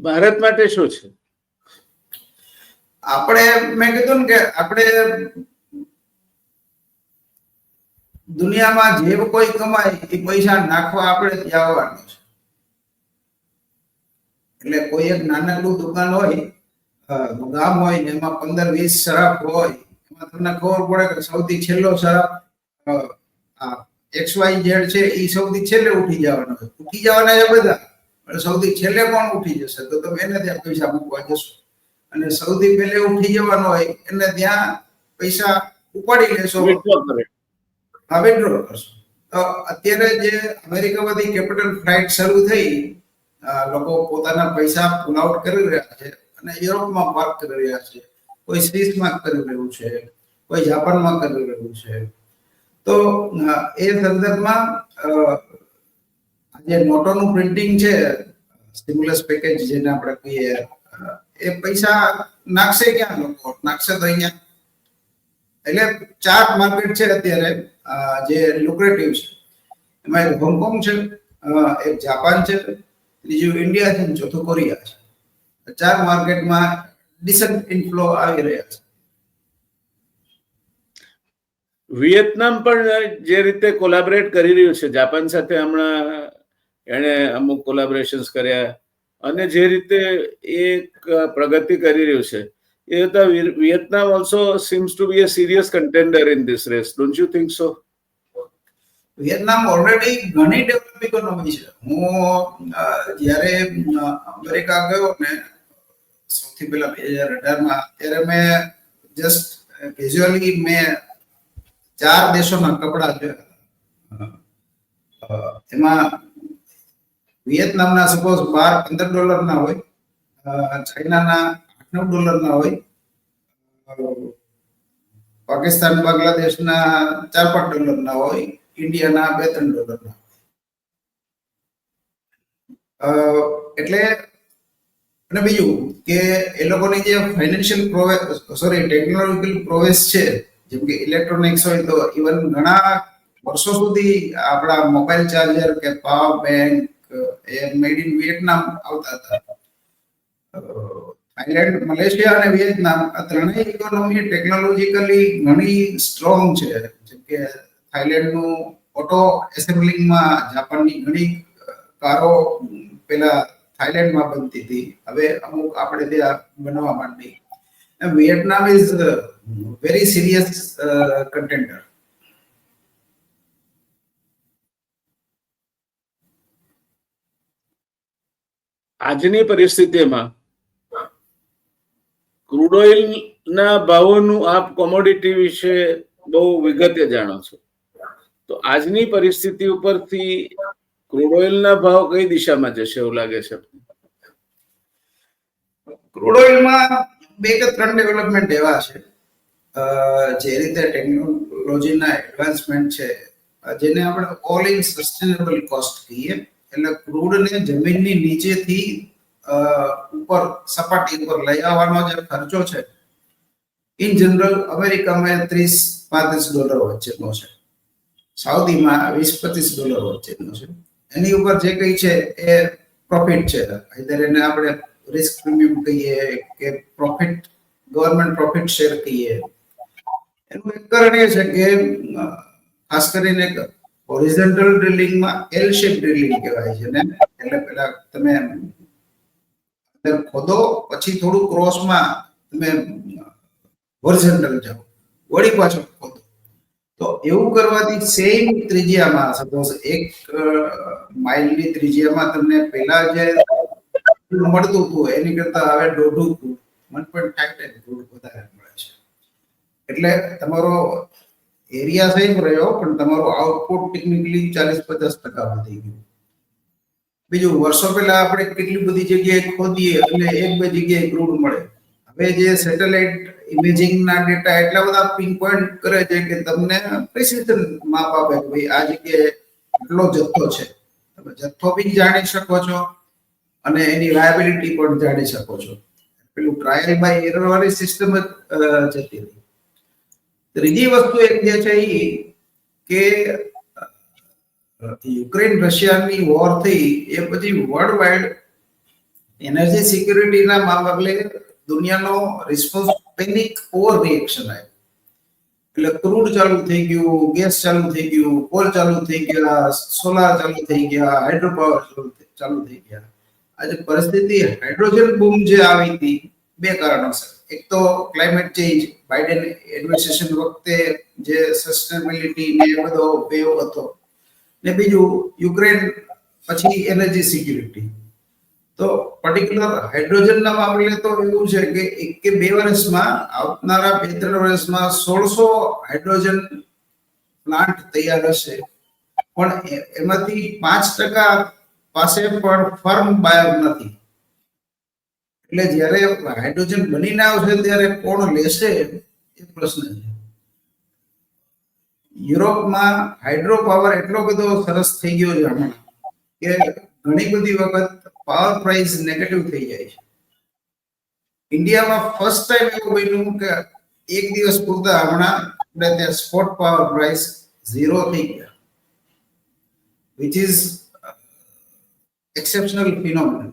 S1: ભારત માટે શું છે?
S2: મેં કીધું ને કે આપણે દુનિયામાં જે કોઈ કમાય એ પૈસા નાખવા આપણે ત્યાં આવવાનું છે. એટલે કોઈ એક નાનકડું દુકાન હોય, ગામ હોય ને એમાં 15-20 શરાબ હોય, એમાં તમને ખબર પડે કે સૌથી છેલ્લો શરાબ XYZ છે એ સૌથી છેલ્લે ઉઠી જવાનો છે. ઉઠી જવાના છે બધા, પણ સૌથી છેલ્લે કોણ ઉઠી જશે? તો તમે એને ત્યાં પૈસા મૂકવા જશો. અને સૌથી પહેલે ઉઠી જવાનો હોય એને ત્યાં પૈસા ઉપાડી લેશો, વિથડ્રો કરશો. તો અત્યારે જે અમેરિકામાંથી કેપિટલ ફ્લાઇટ શરૂ થઈ, લોકો પોતાના પૈસા પુલ આઉટ કરી રહ્યા છે અને યુરોપમાં પાર્ક કરી રહ્યા છે. કોઈ સ્વિસમાં કરી રહ્યું છે, કોઈ જાપાનમાં કરી રહ્યું છે. તો એ સંદર્ભમાં જે નોટોનું પ્રિન્ટિંગ છે, સ્ટિમ્યુલસ પેકેજ જેને આપણે કહીએ, એ પૈસા નાખશે ક્યાં? લોકો નાખશે તો અહીંયા. એટલે 4 માર્કેટ છે અત્યારે જે લુક્રેટિવ છે. એમાં એક હોંગકોંગ છે, એક જાપાન છે, ત્રીજું ઇન્ડિયા છે, ચોથું કોરિયા છે. 4 માર્કેટમાં ડિસન્ટ ઇનફ્લો આવી રહ્યા છે.
S1: વિયેતનામ પણ જે રીતે કોલાબરેટ કરી રહ્યું છે જાપાન સાથે, હમણાં એણે અમુક કોલાબરેશન્સ કર્યા અને જે રીતે એક પ્રગતિ કરી રહ્યું છે, એ હતા Vietnam also seems to be a serious contender in this race. Don't you think so?
S2: Vietnam already ઘણી ડેવલપ ઇકોનોમી છે. હું જ્યારે અમેરિકા ગયો ને સૌથી પહેલા 2018માં, ત્યારે મેં જસ્ટ કેઝ્યુઅલી મેં 4 દેશોના કપડા જોયા. એમાં વિયેતનામના સપોઝ $12-15 હોય, ચાઇનાના $8-9 હોય, પાકિસ્તાન બાંગ્લાદેશના $4-5 હોય, ઇન્ડિયાના $2-3 હોય. એટલે અને બીજું કે એ લોકોની જે ફાઇનાન્શિયલ ટેકનોલોજીકલ પ્રોગ્રેસ છે, જેમ કે ઇલેક્ટ્રોનિક્સ હોય, તો ઇવન ઘણા વર્ષો સુધી આપણા મોબાઈલ ચાર્જર કે power bank A made in Vietnam આવતા હતા. થાઈલેન્ડ, મલેશિયા અને વિયેતનામ આ ત્રણેય ઇકોનોમી ટેકનોલોજીકલી ઘણી સ્ટ્રોંગ છે. જેમ કે થાઈલેન્ડનું ઓટો એસેમ્બલિંગમાં જાપાનની ઘણી કારો પેલા થાઈલેન્ડમાં બનતી હતી, હવે અમુક આપણે ત્યાં બનવા માંડી. Vietnam is very serious contender.
S1: આજની પરિસ્થિતિમાં ક્રૂડ ઓઇલના ભાવોનું આપ કોમોડિટી વિશે બહુ વિગતે જાણો છો, તો આજની પરિસ્થિતિ ઉપરથી ક્રૂડ ઓઇલના ભાવ કઈ દિશામાં જશે એવું લાગે છે?
S2: ક્રૂડ ઓઇલમાં 2 કે 3 ડેવલપમેન્ટ એવા છે, જે રીતે ટેકનોલોજીના એડવાન્સમેન્ટ છે, જેને આપણે ઓલ ઇન સસ્ટેનેબલ કોસ્ટ કહીએ. એટલે ક્રૂડને જમીનની નીચેથી ઉપર સપાટી ઉપર લઈ આવવાનો જે ખર્ચો છે, ઇન જનરલ અમેરિકામાં $30-35 વચ્ચેનો છે, સાઉદીમાં $20-25 વચ્ચેનો છે. એની ઉપર જે કઈ છે એ પ્રોફિટ છે. ઇધર એને આપણે રિસ્ક પ્રીમિયમ કહીએ કે પ્રોફિટ, ગવર્નમેન્ટ પ્રોફિટ શેર કહીએ. એનું એક કારણ એ છે કે ખાસ કરીને હોરિઝોન્ટલ ડ્રિલિંગમાં એલ શેપ ડ્રિલિંગ કહેવાય છે ને, એટલે પેલા તમે અંદર ખોદો, પછી થોડું ક્રોસમાં તમે હોરિઝોન્ટલ જાઓ, વળી પાછો ખોદો. તો એવું કરવાથી સેમ ત્રિજ્યામાં, સપોઝ 1 માઇલની ત્રિજ્યામાં તમને પેલા જે મળતું હતું એની કરતા હવે 1.5 1.5 ફૂટ વધારે મળે છે. એટલે તમારો એરિયા સેમ રહ્યો, પણ તમારું આઉટપુટ ટેકનિકલી 40-50% વધી ગયું. બીજું, વર્ષો પહેલા આપણે કેટલી બધી જગ્યાએ ખોદીએ એટલે 1-2 જગ્યાએ ક્રૂડ મળે. હવે જે સેટેલાઇટ ઇમેજિંગના ડેટા એટલા બધા પિન પોઈન્ટ કરે છે કે તમને પ્રિસિઝન માપ આપે કે ભાઈ આ જગ્યાએ આટલો જથ્થો છે. તમે જથ્થો બી જાણી શકો છો અને એની લાયબિલિટી પણ જાણી શકો છો. પેલું ટ્રાયલ બાય એરર વાળી સિસ્ટમ જ જતી રહી. ત્રીજી વસ્તુ એક જે છે એ કે યુક્રેન રશિયાની વોર થઈ એ પછી વર્લ્ડ વાઇડ એનર્જી સિક્યુરિટીના મામલે દુનિયાનો રિસ્પોન્સ પેનિક ઓવર રિએક્શન આવ્યું. એટલે ક્રૂડ ચાલુ થઈ ગયું, ગેસ ચાલુ થઈ ગયું, કોલ ચાલુ થઈ ગયા, સોલાર ચાલુ થઈ ગયા, હાઇડ્રો પાવર ચાલુ થઈ ગયા. આજે પરિસ્થિતિ હાઇડ્રોજન બૂમ જે આવી હતી 2 કારણોસર. એક તો ક્લાઇમેટ ચેન્જ, બાઇડન એડમિનિસ્ટ્રેશન વખતે જે સસ્ટેનેબિલિટી ને બધો વેવ હતો, ને બીજું યુક્રેન પછી એનર્જી સિક્યુરિટી. તો પર્ટિક્યુલર હાઇડ્રોજનના મામલે તો એવું છે કે 1 કે 2 વર્ષમાં, આવનારા 2-3 વર્ષમાં 1600 હાઇડ્રોજન પ્લાન્ટ તૈયાર હશે, પણ એમાંથી 5% પાસે પણ ફર્મ બાયર નથી. એટલે જ્યારે હાઇડ્રોજન બનીને આવશે ત્યારે કોણ લેશે એ પ્રશ્ન છે. યુરોપમાં હાઇડ્રો પાવર એટલો બધો સરસ થઈ ગયો છે હમણાં કે ઘણી બધી વખત પાવર પ્રાઇસ નેગેટિવ થઈ જાય છે. ઇન્ડિયામાં ફર્સ્ટ ટાઈમ એવું બન્યું કે એક દિવસ પૂરતા હમણાં ત્યાં સ્પોટ પાવર પ્રાઇસ 0 થઈ ગયા, which is exceptional phenomenon.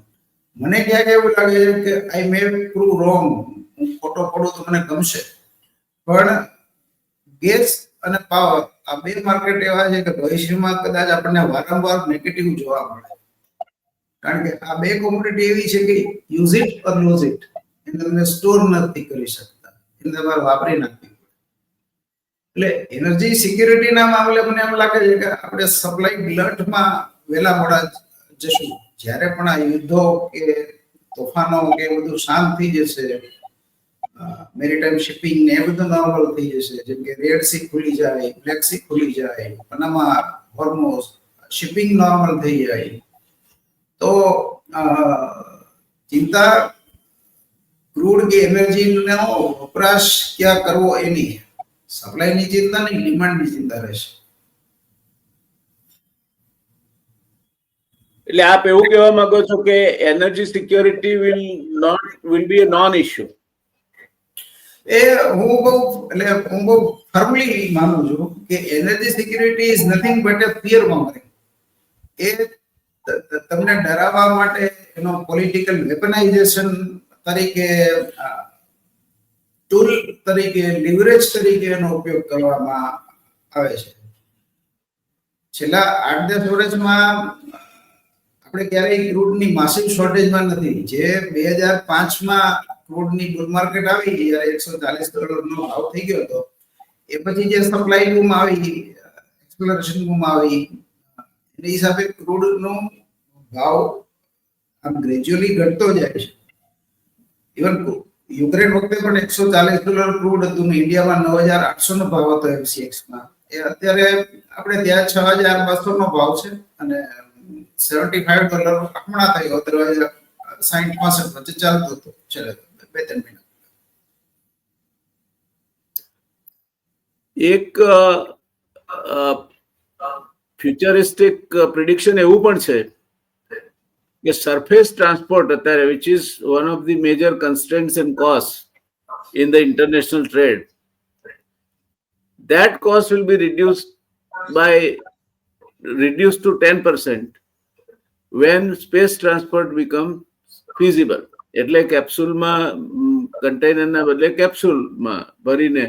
S2: મને ક્યાંક એવું લાગે છે કે આઈ મે પ્રૂવ રોંગ, હું ખોટો પડું તો મને ગમશે, પણ ગેસ અને પાવર આ 2 માર્કેટ એવા છે કે ભવિષ્યમાં કદાચ આપણને વારંવાર નેગેટિવ જોવા મળે. કારણ કે આ 2 કોમોડિટી એવી છે કે use it or lose it. એને તમે સ્ટોર નથી કરી શકતા, એને તમારે વાપરી નાખવી પડે. એટલે એનર્જી સિક્યુરિટીના મામલે મને એમ લાગે છે કે આપણે સપ્લાય ગ્લટમાં વહેલા મોડા જશું. જ્યારે પણ આ યુદ્ધો કે તોફાનો કે બધું શાંત થઈ જશે, મેરીટાઈમ શિપિંગ ને એ બધું નોર્મલ થઈ જશે, જેમ કે રેડ સી ખુલી જાય, બ્લેક સી ખુલી જાય, પનામા, હોર્મોઝ, શિપિંગ નોર્મલ થઈ જાય, તો ચિંતા ક્રૂડ કે એનર્જીનો વપરાશ ક્યાં કરવો એની, સપ્લાયની ચિંતા નહીં, ડિમાન્ડની ચિંતા રહેશે.
S1: એટલે આપ એવું કહેવા માંગો છો કે energy security will be a non issue?
S2: એ હું બહુ ફર્મલી માનું છું કે energy security is nothing but a fear mongering. એ તમને ડરાવવા માટે એનો પોલિટિકલ વેપનાઇઝેશન તરીકે, ટૂલ તરીકે, લિવરેજ તરીકે એનો ઉપયોગ કરવામાં આવે છે. છેલ્લા 8-10 વર્ષમાં આપણે ક્યારેય ક્રૂડની માસિવ શોર્ટેજમાં નથી. જે 2005માં ક્રૂડની બુલ માર્કેટ આવી, જ્યારે $140 નો ભાવ થઈ ગયો હતો, એ પછી જે સપ્લાય બૂમ આવી, એક્સપ્લોરેશન બૂમ આવી, એની હિસાબે ક્રૂડનો ભાવ આમ ગ્રેજ્યુઅલી ઘટતો જાય છે. ઇવન યુક્રેન વખતે પણ $140 ક્રૂડ હતું ને ઇન્ડિયામાં 9,800 નો ભાવ હતો MCX માં. એ અત્યારે આપણે ત્યાં 6,200 નો ભાવ છે અને $75 હમણાં થયો, અત્યારે 60-65 વચ્ચે ચાલતો હતો છેલ્લે 2-3 મહિના.
S1: એક ફ્યુચરિસ્ટિક પ્રિડિક્શન એવું પણ છે કે સરફેસ ટ્રાન્સપોર્ટ અત્યારે, which is one of the major constraints and costs in the international trade, that cost will be reduced to 10% when space transport becomes feasible. એટલે કેપ્સ્યુલમાં કન્ટેનરના બદલે કેપ્સ્યુલમાં ભરીને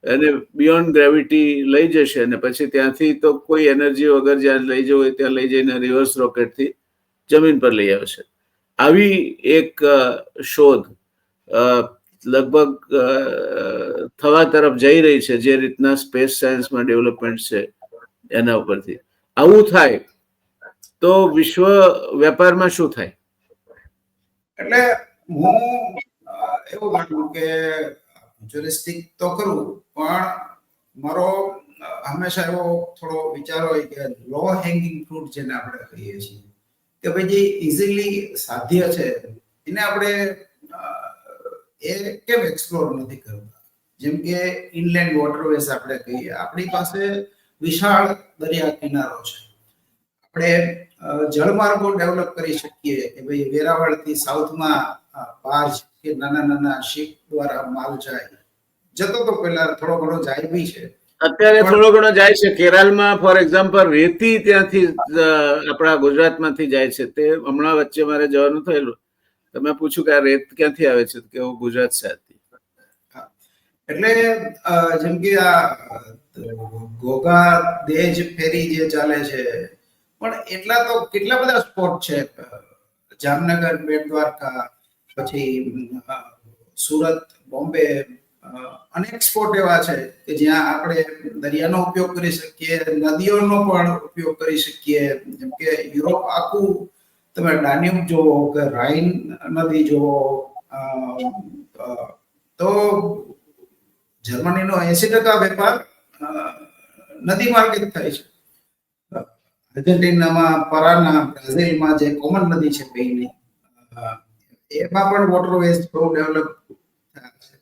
S1: એને બિયોન્ડ ગ્રેવિટી લઈ જશે અને પછી ત્યાંથી તો કોઈ એનર્જી વગર જ્યાં લઈ જવું હોય ત્યાં લઈ જઈને રિવર્સ રોકેટથી જમીન પર લઈ આવશે. આવી એક શોધ લગભગ થવા તરફ જઈ રહી છે, જે રીતના સ્પેસ સાયન્સમાં ડેવલપમેન્ટ છે એના ઉપરથી. આવું થાય તો વિશ્વ વેપારમાં શું થાય?
S2: એટલે હું એવું માનું કે ફ્યુચરિસ્ટિક તો કરું, પણ મારો હંમેશા એવો થોડો વિચાર હોય કે લો હેંગિંગ ફ્રૂટ જેને આપણે કહીએ છીએ કે ભાઈ જે ઇઝીલી સાધ્ય છે એને આપણે એ કેમ એક્સપ્લોર નથી કરતા. જેમ કે ઇનલેન્ડ વોટરવેઝ આપણે કહીએ, આપણી પાસે વિશાળ દરિયા કિનારો છે, આપણે જળમાર્ગો ડેવલપ કરી શકીએ કે ભાઈ વેરાવળથી સાઉથમાં બાર્જ કે નાના નાના શિપ દ્વારા માલ જાય. જતો તો પહેલા થોડો ઘણો જાય બી છે,
S1: અત્યારે થોડો ઘણો જાય છે. કેરળમાં ફોર એક્ઝામ્પલ રેતી ત્યાંથી આપણા ગુજરાતમાંથી જાય છે. તે હમણાં વચ્ચે મારે જવાનું થયેલું, તમે પૂછ્યું કે આ રેત ક્યાંથી આવે છે, કે હું ગુજરાત સાહેબથી.
S2: એટલે જેમ કે આ ઘોઘા દેજ ફેરી જે ચાલે છે, પણ એટલા તો કેટલા બધા સ્પોટ છે, જામનગર, બેટ દ્વારકા, પછી સુરત, બોમ્બે, અનેક સ્પોટ એવા છે કે જ્યાં આપણે દરિયાનો ઉપયોગ કરી શકીએ, નદીઓનો પણ ઉપયોગ કરી શકીએ. જેમ કે યુરોપ આખું તમે ડાન્યુબ જુઓ કે રાઇન નદી જુઓ, તો જર્મનીનો 80% વેપાર નદી માર્ગે થાય છે. આર્જેન્ટિનામાં પરાના, બ્રાઝિલમાં જે કોમન નદી છે બેની, એમાં પણ વોટરવેઝ બહુ ડેવલપ થયા છે.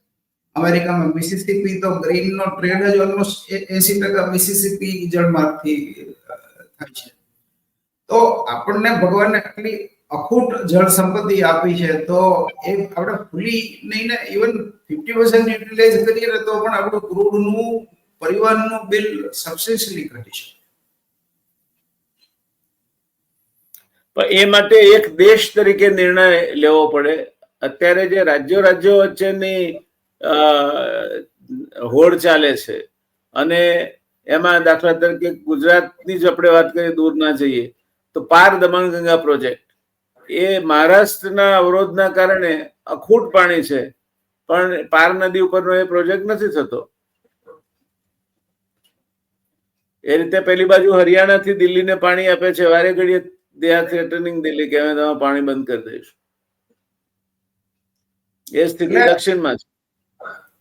S2: અમેરિકામાં મિસિસિપી તો ગ્રીનનો ટ્રેડ જ ઓલમોસ્ટ 80% મિસિસિપી જળમાર્ગથી થાય છે. તો આપણને ભગવાને આટલી અખૂટ જળ સંપત્તિ આપી છે, તો એ આપણે ભૂલી નહીં ને ઇવન 50% યુટિલાઇઝ કરીએ ને તો પણ આપણું ક્રૂડનું પરિવહનનું બિલ સબસ્ટેન્શિયલી ઘટી છે.
S1: પણ એ માટે એક દેશ તરીકે નિર્ણય લેવો પડે. અત્યારે જે રાજ્યો વચ્ચેની હોડ ચાલે છે, અને એમાં દાખલા તરીકે ગુજરાતની જ આપણે વાત કરીએ, દૂર ના જઈએ તો પાર દમણગંગા પ્રોજેક્ટ, એ મહારાષ્ટ્રના અવરોધના કારણે અખૂટ પાણી છે, પણ પાર નદી ઉપરનો એ પ્રોજેક્ટ નથી થતો. એ રીતે પેલી બાજુ હરિયાણાથી દિલ્હીને પાણી આપે છે, વારે ઘડીએ દે આર થ્રેટનિંગ દિલ્હી કે અમે તમે પાણી બંધ કરી દઈશું. એ સ્થિતિ દક્ષિણમાં છે.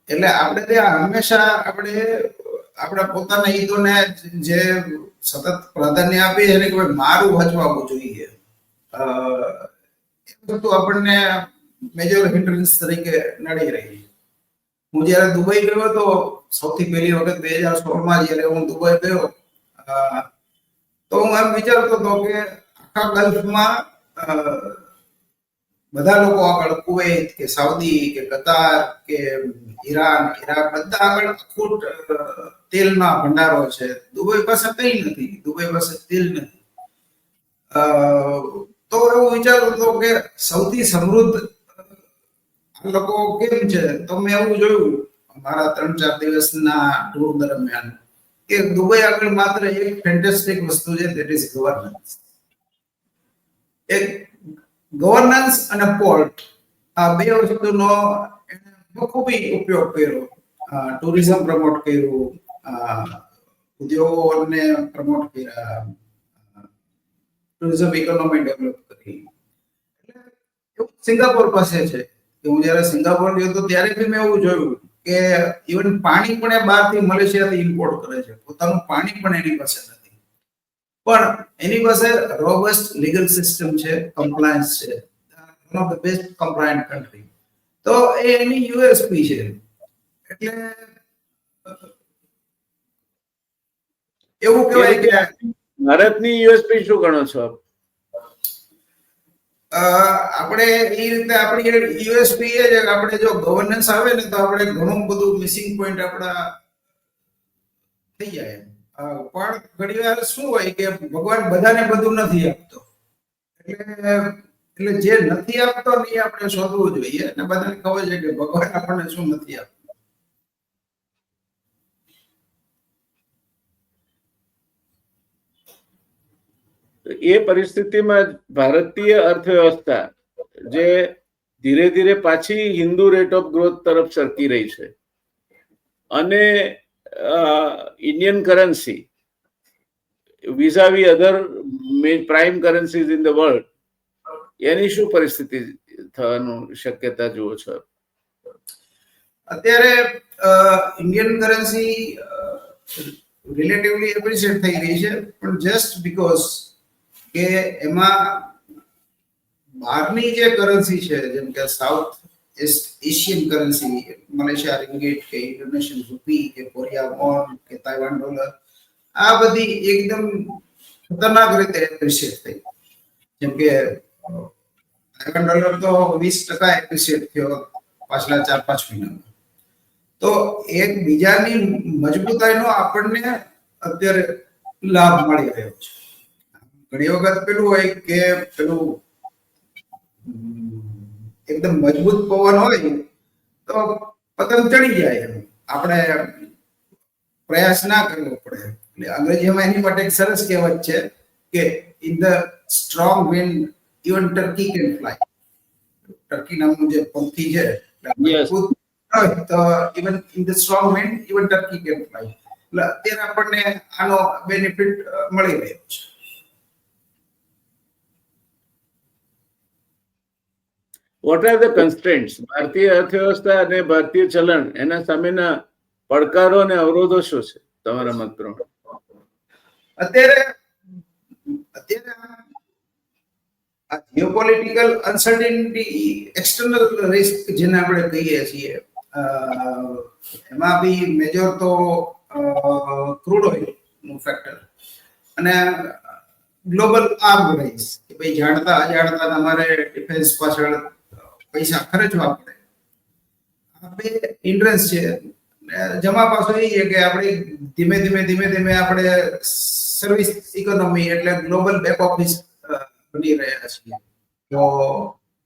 S2: એટલે આપણે ત્યાં હંમેશા આપણે આપણા પોતાના હિતોને જે સતત પ્રાધાન્ય આપીએ એને કે મારું હચવાવું જોઈએ, એ વસ્તુ આપણને મેજર હિન્ડ્રન્સ તરીકે નડી રહી. હું જયારે દુબઈ ગયો હતો સૌથી પહેલી વખત 2016માં જયારે હું દુબઈ ગયો, તો હું એમ વિચારતો હતો કે આખા ગલ્ફમાં બધા લોકો આગળ, કુવૈત કે સાઉદી કે કતાર કે ઈરાન, ઈરાક, બધા આગળ અખૂટ તેલના ભંડારો છે. દુબઈ પાસે કઈ નથી, દુબઈ પાસે તેલ નથી. તો એવું વિચારતો હતો કે સૌથી સમૃદ્ધ લોકો કેમ છે, તો મેં એવું જોયું મારા 3-4 દિવસના ટૂર દરમિયાન કે દુબઈ આગળ માત્ર એક ફેન્ટાસ્ટિક વસ્તુ છે, ધેટ ઇઝ ગવર્નન્સ. એક ગવર્નન્સ અને પોર્ટ, આ બે વસ્તુનો બખૂબી ઉપયોગ કર્યો. ટુરિઝમ પ્રમોટ કર્યું, ઉદ્યોગોને પ્રમોટ કર્યા, ટુરિઝમ ઇકોનોમી ડેવલપ કરી. સિંગાપોર પાસે છે. હું જયારે સિંગાપોર ગયો તો ત્યારે બી મેં એવું જોયું કે ઇવન પાણી પણ એ બહારથી મલેશિયાથી ઇમ્પોર્ટ કરે છે. પોતાનું પાણી પણ એની પાસે નથી, પણ એની પાસે રોબસ્ટ લીગલ સિસ્ટમ છે, કમ્પ્લાયન્સ છે, one of the best compliant country. તો એ એની યુએસપી છે. એટલે એવું કહેવાય કે
S1: ભારતની યુએસપી શું ગણો છો આપ?
S2: આપણે એ રીતે આપણી યુએસપી એ છે કે આપણે જો ગવર્નન્સ આવે ને તો આપણે ઘણું બધું મિસિંગ પોઈન્ટ આપણા થઈ જાય. પણ ઘણી વાર શું હોય કે ભગવાન બધાને બધું નથી આપતો, એટલે જે નથી આપતો ને એ આપણે શોધવું જોઈએ. અને બધાને ખબર છે કે ભગવાન આપણને શું નથી આપતો.
S1: એ પરિસ્થિતિમાં ભારતીય અર્થવ્યવસ્થા જે ધીરે ધીરે પાછી હિન્દુ રેટ ઓફ ગ્રોથ તરફ સરકી રહી છે અને Indian currency vis-a-vis other prime currencies in the world, એની શું પરિસ્થિતિ થવાનું શક્યતા જુઓ છો?
S2: અત્યારે ઇન્ડિયન કરન્સી રિલેટિવલી એપ્રિશિએટ થઈ રહી છે, પણ જસ્ટ બીકોઝ કે એમાં બહારની જે કરન્સી છે, જેમ કે સાઉથ એશિયન કરન્સી, મલેશિયા રિંગિટ કે ઇન્ડોનેશિયન રૂપી કે કોરિયા વોન કે તાઇવાન ડોલર, આ બધી એકદમ ખતરનાક રીતે એપ્રિશિએટ થઈ. જેમ કે તાઇવાન ડોલર તો 20% એપ્રિશિએટ થયો પાછલા 4-5 મહિનામાં. તો એક બીજાની મજબૂતાઈનો આપણને અત્યારે લાભ મળી રહ્યો છે. ઘણી વખત પેલું હોય કે પેલું એકદમ મજબૂત પવન હોય તો પતંગ ચડી જાય, આપણે પ્રયાસ ના કરવો પડે. એટલે અંગ્રેજીમાં એની માટે એક સરસ કહેવત છે કે in the strong wind even turkey can fly. Turkey નામનું જે પંખી છે, તો even in the strong wind even turkey can fly. એટલે અત્યારે આપણને આનો બેનિફિટ મળી રહ્યો છે.
S1: What are the constraints? ભારતીય અર્થવ્યવસ્થા અને ભારતીય ચલણ એના સામેના પડકારો અને અવરોધો શું છે તમારા મત પ્રમાણે?
S2: અત્યારે આ જીઓપોલિટિકલ અનસર્ટિનિટી, એક્સટર્નલ રિસ્ક જેને આપણે કહીએ છીએ, એમાં બી મેજર તો ક્રૂડ ઓઇલ નું ફેક્ટર અને ગ્લોબલ આર્મ રેસ, કે ભાઈ જાણતા અજાણતા તમારે ડિફેન્સ પાછળ પૈસા ખર્ચવા પડે. આ બે ઇન્ટરેસ્ટ છે. જમા પાછો એ છે કે આપણે ધીમે ધીમે આપણે સર્વિસ ઇકોનોમી એટલે ગ્લોબલ બેક ઓફિસ બની રહ્યા છીએ. તો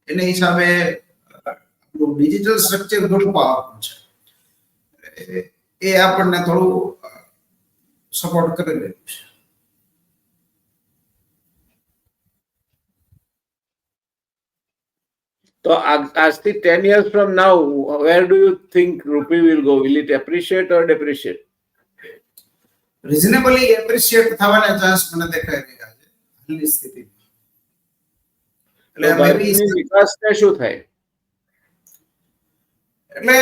S2: એને હિસાબે આપણું ડિજિટલ સ્ટ્રક્ચર ઘણું પાવરફુલ છે. એ આપણને થોડું સપોર્ટ કરી રહ્યું છે.
S1: તો આજથી 10 years from now, where do you think rupee will go? Will it appreciate or depreciate?
S2: Reasonably appreciate થવાના ચાન્સ મને દેખાઈ રહ્યા છે હાલની સ્થિતિમાં.
S1: એટલે ભારતની વિકાસને શું થાય?
S2: એટલે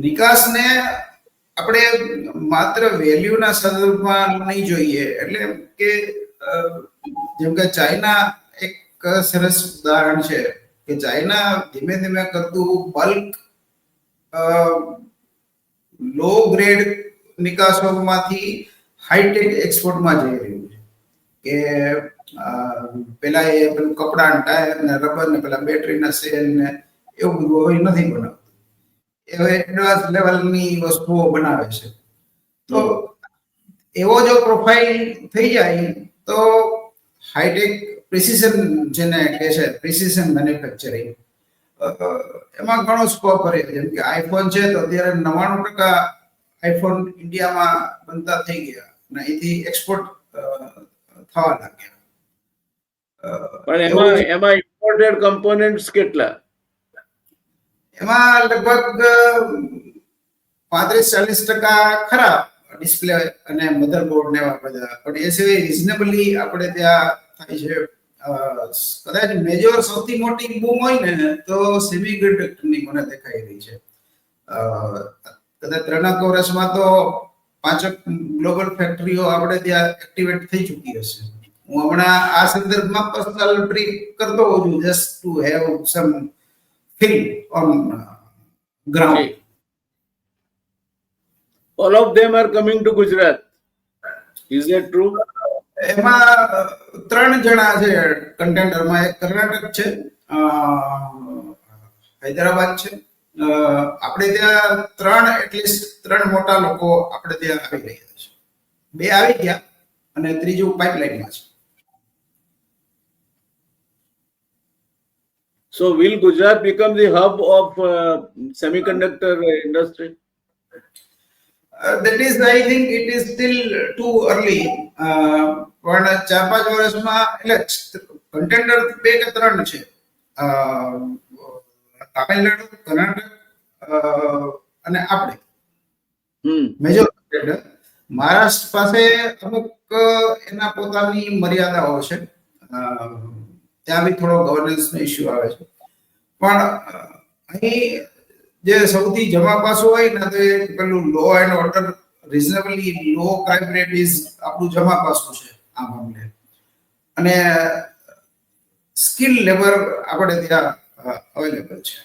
S2: નિકાસને આપણે માત્ર વેલ્યુના સંદર્ભમાં નહીં જોઈએ. એટલે કે જેમ કે ચાઇના એક સરસ ઉદાહરણ છે કે ચાઇના ધીમે ધીમે કરતું બલ્ક લો ગ્રેડ નિકાસોમાંથી હાઈટેક એક્સપોર્ટમાં જઈ રહ્યું છે. કે પેલા એ પેલું કપડા, ટાયર ને રબર ને પેલા બેટરીના સેલ ને એવું બધું હવે નથી બનાવતું. હવે એડવાન્સ લેવલની વસ્તુઓ બનાવે છે. તો એવો જો પ્રોફાઇલ થઈ જાય તો હાઈટેક પ્રિસિઝન જેને કહે છે, પ્રિસિઝન મેન્યુફેક્ચરિંગ, એમાં ઘણો સ્કોપ રહે. જેમ કે આઈફોન છે તો અત્યારે 99% આઈફોન ઇન્ડિયામાં બનતા થઈ ગયા અને અહીંથી એક્સપોર્ટ થવા લાગ્યા.
S1: પણ એમાં ઇમ્પોર્ટેડ કમ્પોનેન્ટ્સ કેટલા?
S2: એમાં લગભગ 35-40% ખરા, ડિસ્પ્લે અને મધરબોર્ડ ને એવા બધા. પણ એ સિવાય રિઝનેબલી આપણે ત્યાં થાય છે. કદાચ મેજર સૌથી મોટી બૂમ હોય ને તો સેમી કંડક્ટરની મને દેખાઈ રહી છે. કદાચ 3 વર્ષમાં તો 5 ગ્લોબલ ફેક્ટરીઓ આપણે ત્યાં એક્ટિવેટ થઈ ચૂકી હશે. હું હમણાં આ સંદર્ભમાં પર્સનલ ટ્રીપ કરતો હોઉં છું, just to have sum feel on ground.
S1: All of them are coming to Gujarat. Is that true?
S2: એમાં 3 જણા છે કન્ટેન્ડરમાં. એક કર્ણાટક છે, હૈદરાબાદ છે. આપણે ત્યાં એટલીસ્ટ 3 મોટા લોકો આપણે ત્યાં આવી રહ્યા છે. 2 આવી ગયા અને ત્રીજું પાઇપલાઇનમાં છે.
S1: So will Gujarat become the hub of semiconductor industry?
S2: that is, I think it is still too early. પણ 4-5 વર્ષમાં એટલે કન્ટેન્ડર 2 કે 3 છે. તામિલનાડુ, કર્ણાટક અને આપણે મેજર કન્ટેન્ડર. મહારાષ્ટ્ર પાસે અમુક એના પોતાની મર્યાદાઓ છે. ત્યાં બી થોડો ગવર્નન્સનો ઇસ્યુ આવે છે. પણ અહીં જે સૌથી જમા પાસું હોય ને તો એ પેલું law and order, reasonably low crime rate is આપણું જમા પાસું છે આ મામલે. અને સ્કિલ લેબર આપણે ત્યાં અવેલેબલ છે.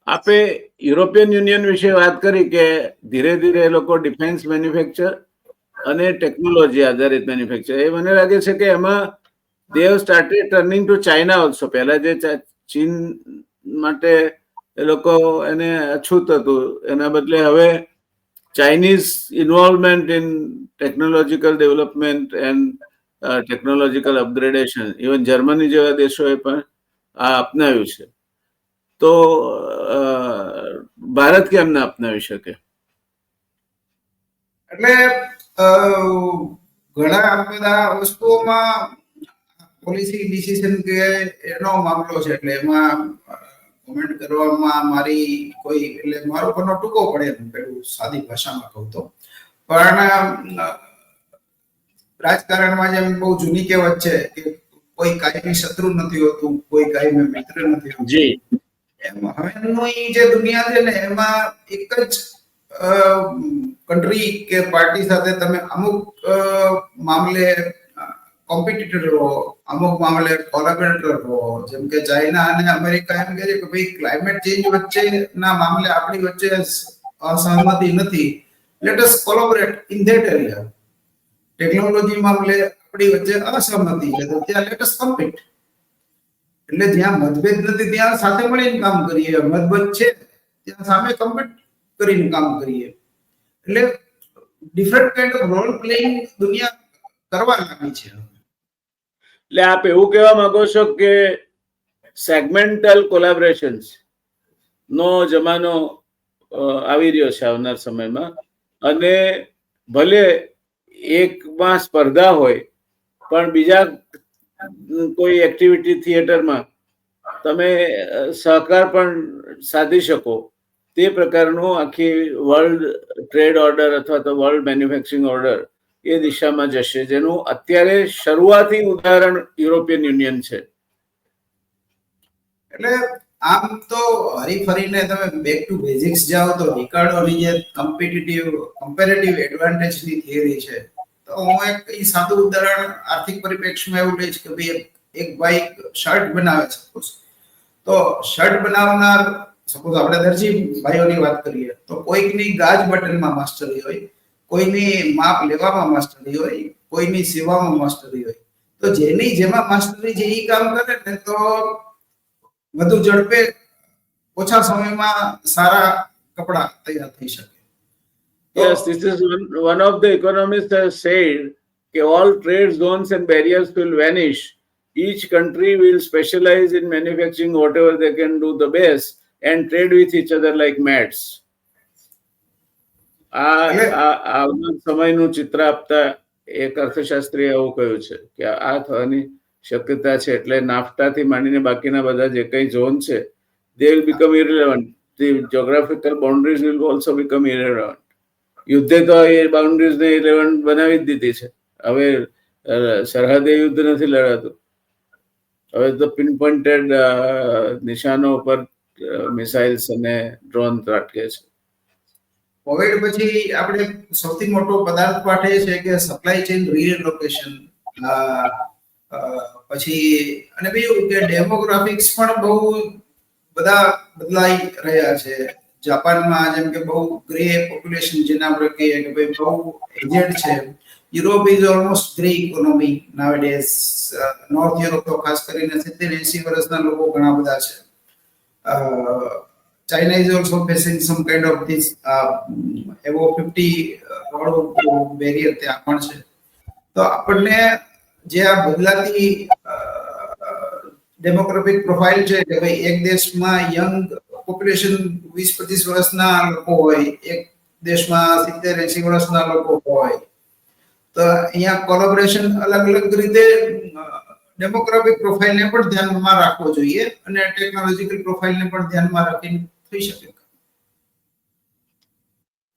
S1: આપે યુરોપિયન યુનિયન વિશે વાત કરી કે ધીરે ધીરે એ લોકો ડિફેન્સ મેન્યુફેક્ચર અને ટેકનોલોજી આધારિત મેન્યુફેક્ચર, એ મને લાગે છે કે એમાં they have started turning to China also. પહેલા જે ચીન માટે એ લોકો એને અછૂત હતું, એના બદલે હવે Chinese involvement in technological development and technological upgradation, even Germany જેવા દેશોએ પણ આ અપનાવ્યું છે. તો ભારત કેમ ના અપનાવી શકે?
S2: એટલે ઘણા બધા વસ્તુઓમાં પોલિસી ડિસિઝન કે એનો મામલો છે, એટલે એમાં કોમેન્ટ કરવામાં મારી કોઈ, એટલે મારો કોનો ટૂંકો પડે એમ પેલું સાદી ભાષામાં કહું તો. પણ રાજકારણમાં જેમ બહુ જૂની કહેવત છે કે કોઈ કાયમી શત્રુ નથી હોતું, કોઈ કાયમી મિત્ર નથી હોતું.
S1: જી,
S2: એમ હવેની જે દુનિયા છે ને એમાં એક જ કન્ટ્રી કે પાર્ટી સાથે તમે અમુક મામલે કોમ્પિટિટર રહો, અમુક મામલે કોલેબોરેટર રહો. જેમ કે ચાઇના અને અમેરિકા એમ કહે છે કે ભાઈ ક્લાઇમેટ ચેન્જ વચ્ચેના મામલે આપણી વચ્ચે અસહમતિ નથી, let us collaborate in that area. Technology મામલે આપણી વચ્ચે અસહમતિ છે તો ત્યાં લેટ અસ કોમ્પિટ. એટલે જ્યાં મતભેદ નથી ત્યાં સાથે મળીને કામ કરીએ, મતભેદ છે ત્યાં સામે કોમ્પિટ કરીને કામ કરીએ. એટલે different kind of role playing દુનિયા કરવા લાગી છે.
S1: એટલે આપ એવું કહેવા માંગો છો કે સેગમેન્ટલ કોલેબોરેશન્સ નો જમાનો આવી રહ્યો છે આવનાર સમયમાં, અને ભલે એકમાં સ્પર્ધા હોય પણ બીજા કોઈ એક્ટિવિટી થિયેટરમાં તમે સહકાર પણ સાધી શકો, તે પ્રકારનું આખી વર્લ્ડ ટ્રેડ ઓર્ડર અથવા તો વર્લ્ડ મેન્યુફેક્ચરિંગ ઓર્ડર એ દિશામાં જશે, જેનું અત્યારે શરૂઆતી ઉદાહરણ યુરોપિયન યુનિયન છે.
S2: એટલે આમ તો હરીફરીને તમે બેક ટુ બેઝિક્સ જાઓ તો રિકાર્ડોની જે કમ્પેરેટિવ એડવાન્ટેજની થિયરી છે, તો હું એક સાદું ઉદાહરણ આર્થિક પરિપ્રેક્ષમાં એવું લઈશ કે ભાઈ એક ભાઈ શર્ટ બનાવે છે, તો શર્ટ બનાવનાર, સપોઝ આપણે દરજી ભાઈઓની વાત કરીએ તો કોઈકની ગાજ બટનમાં માસ્ટરી હોય, કોઈની માપ લેવામાં માસ્ટરી હોય, કોઈની સેવામાં માસ્ટરી હોય. તો જેની જેમાં માસ્ટરી છે એ કામ કરે ને તો વધુ ઝડપે ઓછા સમયમાં સારા કપડા તૈયાર થઈ શકે.
S1: Yes, this is one of the economists has said that all trade zones and barriers will vanish. Each country will specialize in manufacturing whatever they can do the best and trade with each other like mads. આવનાર સમયનું ચિત્ર આપતા એક અર્થશાસ્ત્રીએ એવું કહ્યું છે કે આ થવાની શક્યતા છે. એટલે નાફ્ટાથી માંડીને બાકીના બધા જે કંઈ ઝોન છે, they will become irrelevant. The geographical boundaries will also become irrelevant. યુદ્ધે તો એ બાઉન્ડ્રીઝને ઇલેવન્ટ બનાવી જ દીધી છે. હવે સરહદે યુદ્ધ નથી લડાતું, હવે તો પિન પોઇન્ટેડ નિશાનો ઉપર મિસાઇલ્સ અને ડ્રોન ત્રાટકે છે.
S2: કોવિડ પછી આપણે સૌથી મોટો પદાર્થ પાઠ એ છે કે સપ્લાય ચેઇન રીલોકેશન. પછી અને બીજું કે ડેમોગ્રાફિક્સ પણ બહુ બધા બદલાઈ રહ્યા છે. જાપાનમાં જેમ કે બહુ ગ્રે પોપ્યુલેશન, જેને આપણે કહીએ કે ભાઈ બહુ એજેડ છે. Europe is almost grey economy nowadays. North Europe તો ખાસ કરીને 70-80 વર્ષના લોકો ઘણા બધા છે. China is also facing some kind of this above 50 વાળું બેરિયર ત્યાં પણ છે. તો આપણને જે આ બદલાતી ડેમોગ્રાફિક પ્રોફાઇલ છે કે ભાઈ એક દેશમાં યંગ પોપ્યુલેશન 20-25 વર્ષના લોકો હોય, એક દેશમાં 70-80 વર્ષના લોકો હોય, તો અહીંયા કોલેબોરેશન અલગ અલગ રીતે ડેમોગ્રાફિક પ્રોફાઇલને પણ ધ્યાનમાં રાખવો જોઈએ અને ટેકનોલોજીકલ પ્રોફાઇલને પણ ધ્યાનમાં રાખીને થઈ શકે.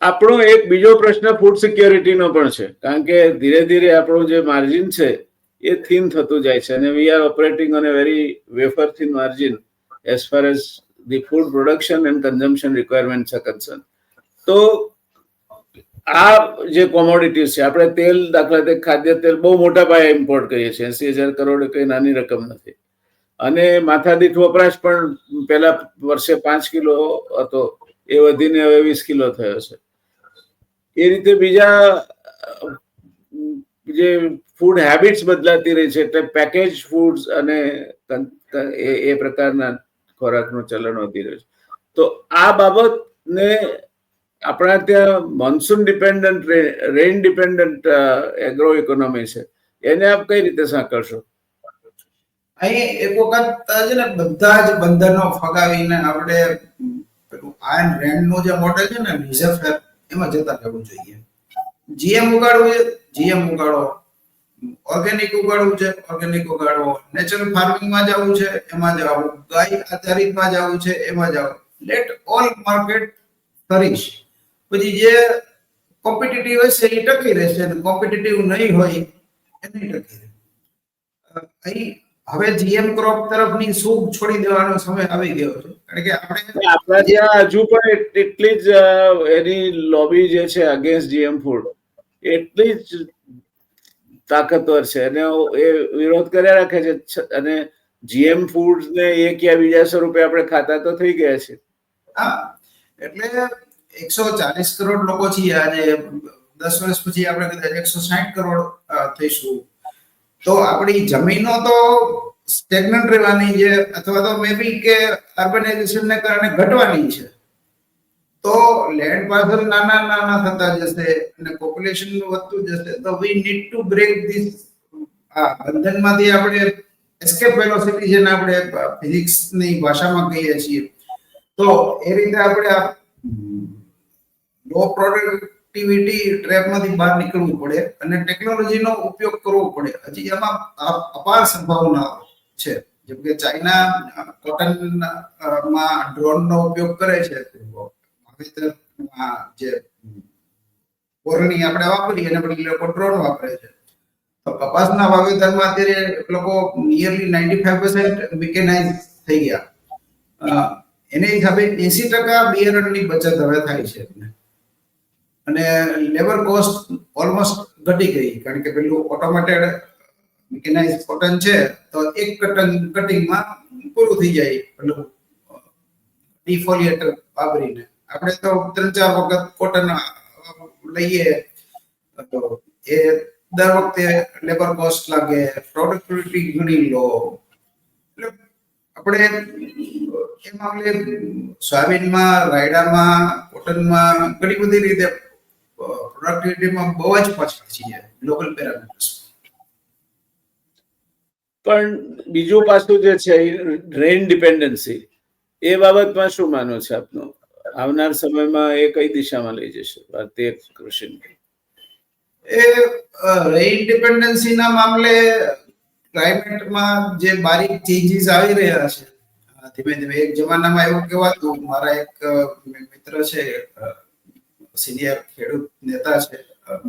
S1: આપણો એક બીજો પ્રશ્ન ફૂડ સિક્યોરિટીનો પણ છે, કારણ કે ધીરે ધીરે આપણું જે માર્જિન છે એ થીન થતું જાય છે અને we are operating on a very wafer thin margin as far as the food production and consumption requirements R concern. તો આ જે કોમોડિટીઝ છે, આપણે તેલ, દાખલા તરીકે ખાદ્ય તેલ બહુ મોટા પાયે ઇમ્પોર્ટ કરીએ છીએ, 80,000 કરોડ કઈ નાની રકમ નથી. અને માથાદીઠ વપરાશ પણ પહેલા વર્ષે 5 કિલો હતો, એ વધીને હવે 20 કિલો થયો છે. એ રીતે બીજા જે ફૂડ હેબિટ્સ બદલાતી રહી છે, એટલે પેકેજ ફૂડ્સ અને એ પ્રકારના ખોરાકનું ચલણ વધી રહ્યું છે. તો આ બાબતને આપણા ત્યાં monsoon dependent, rain dependent agro economy છે, એને આપ કઈ રીતે સાંકળશો?
S2: અહીં એક વખત છે ને બધા જ બંધનો ફગાવીને આપણે પેલું આયર્ન રેન્ડનું જે મોડેલ છે ને, રિઝર્વ એમાં જતા રહેવું જોઈએ. જીએમ ઉગાડવું છે, જીએમ ઉગાડો. ઓર્ગેનિક ઉગાડવું છે, ઓર્ગેનિક ઉગાડો. નેચરલ ફાર્મિંગમાં જવું છે, એમાં જાવ. ગાય આધારિતમાં જવું છે, એમાં જાવ. Let all market flourish. પછી જે કોમ્પિટિટિવ હશે એ ટકી રહેશે અને કોમ્પિટિટિવ નહીં હોય એ નહીં ટકી રહે. અહીં હવે જીએમ ક્રોપ તરફની સૂગ છોડી દેવાનો સમય આવી ગયો છે, કારણ કે
S1: આપણા ત્યાં હજુ પણ એટલી જ એની લોબી જે છે અગેન્સ્ટ જીએમ ફૂડ એટલી જ તાકાતવર છે અને એ વિરોધ કર્યા રાખે છે. અને જીએમ ફૂડ ને એક યા બીજા સ્વરૂપે આપણે ખાતા તો થઈ ગયા છે.
S2: હા, એટલે 140 કરોડ લોકો છીએ આજે. 10 વર્ષ પછી આપણે કદાચ 160 કરોડ થઈશું. તો આપણી જમીનો તો સ્ટેગ્નન્ટ રહેવાની છે, અથવા તો મે બી કે અર્બનાઇઝેશનને કારણે ઘટવાની છે. તો લેન્ડ પાર્સલ નાના થતા જશે અને પોપ્યુલેશન વધતું જશે. તો we need to break this બંધનમાંથી આપણે એસ્કેપ વેલોસિટી જેને આપણે ફિઝિક્સની ભાષામાં કહીએ છીએ. તો એ રીતે આપણે લો પ્રોડક્ટિવિટી ટ્રેપમાંથી બહાર નીકળવું પડે અને ટેકનોલોજીનો ઉપયોગ કરવો પડે. હજી એમાં અપાર સંભાવનાઓ છે. જેમ કે ચાઇના કોટનમાં ડ્રોનનો ઉપયોગ કરે છે, જે ઓરણી આપણે વાપરીએ એને બદલે લોકો ડ્રોન વાપરે છે. તો કપાસના વાવેતરમાં અત્યારે લોકો નિયરલી 95% મિકેનાઇઝ થઈ ગયા. એને હિસાબે 80% બિયારણની બચત હવે થાય છે અને લેબર કોસ્ટ ઓલમોસ્ટ ઘટી ગઈ, કારણ કે પેલું ઓટોમેટેડ મિકેનાઇઝ કોટન છે તો એક કટિંગમાં પૂરું થઈ જાય. પેલું ડિફોલિએટર વાપરીને આપણે તો 3-4 વખત કોટન લઈએ તો એ દર વખતે લેબર કોસ્ટ લાગે, પ્રોડક્ટિવિટી ઘણી લો. એટલે આપણે એ મામલે સોયાબીનમાં, રાયડામાં, કોટનમાં ઘણી બધી રીતે પ્રોડક્ટિવિટીમાં બહુ જ પાછળ છીએ ગ્લોબલ પેરામીટર્સ.
S1: પણ બીજું પાસું જે છે રેઇન ડિપેન્ડન્સી, એ બાબતમાં શું માનવું છે આપનું? આવનાર સમયમાં એ કઈ દિશામાં લઈ જશે ભારતીય કૃષિને?
S2: એ રેઇન ડિપેન્ડન્સીના મામલે ક્લાઇમેટમાં જે બારીક ચેન્જીસ આવી રહ્યા છે ધીમે ધીમે. એક જમાનામાં એવું કહેવાતું, મારા એક મિત્ર છે, સિનિયર ખેડૂત નેતા છે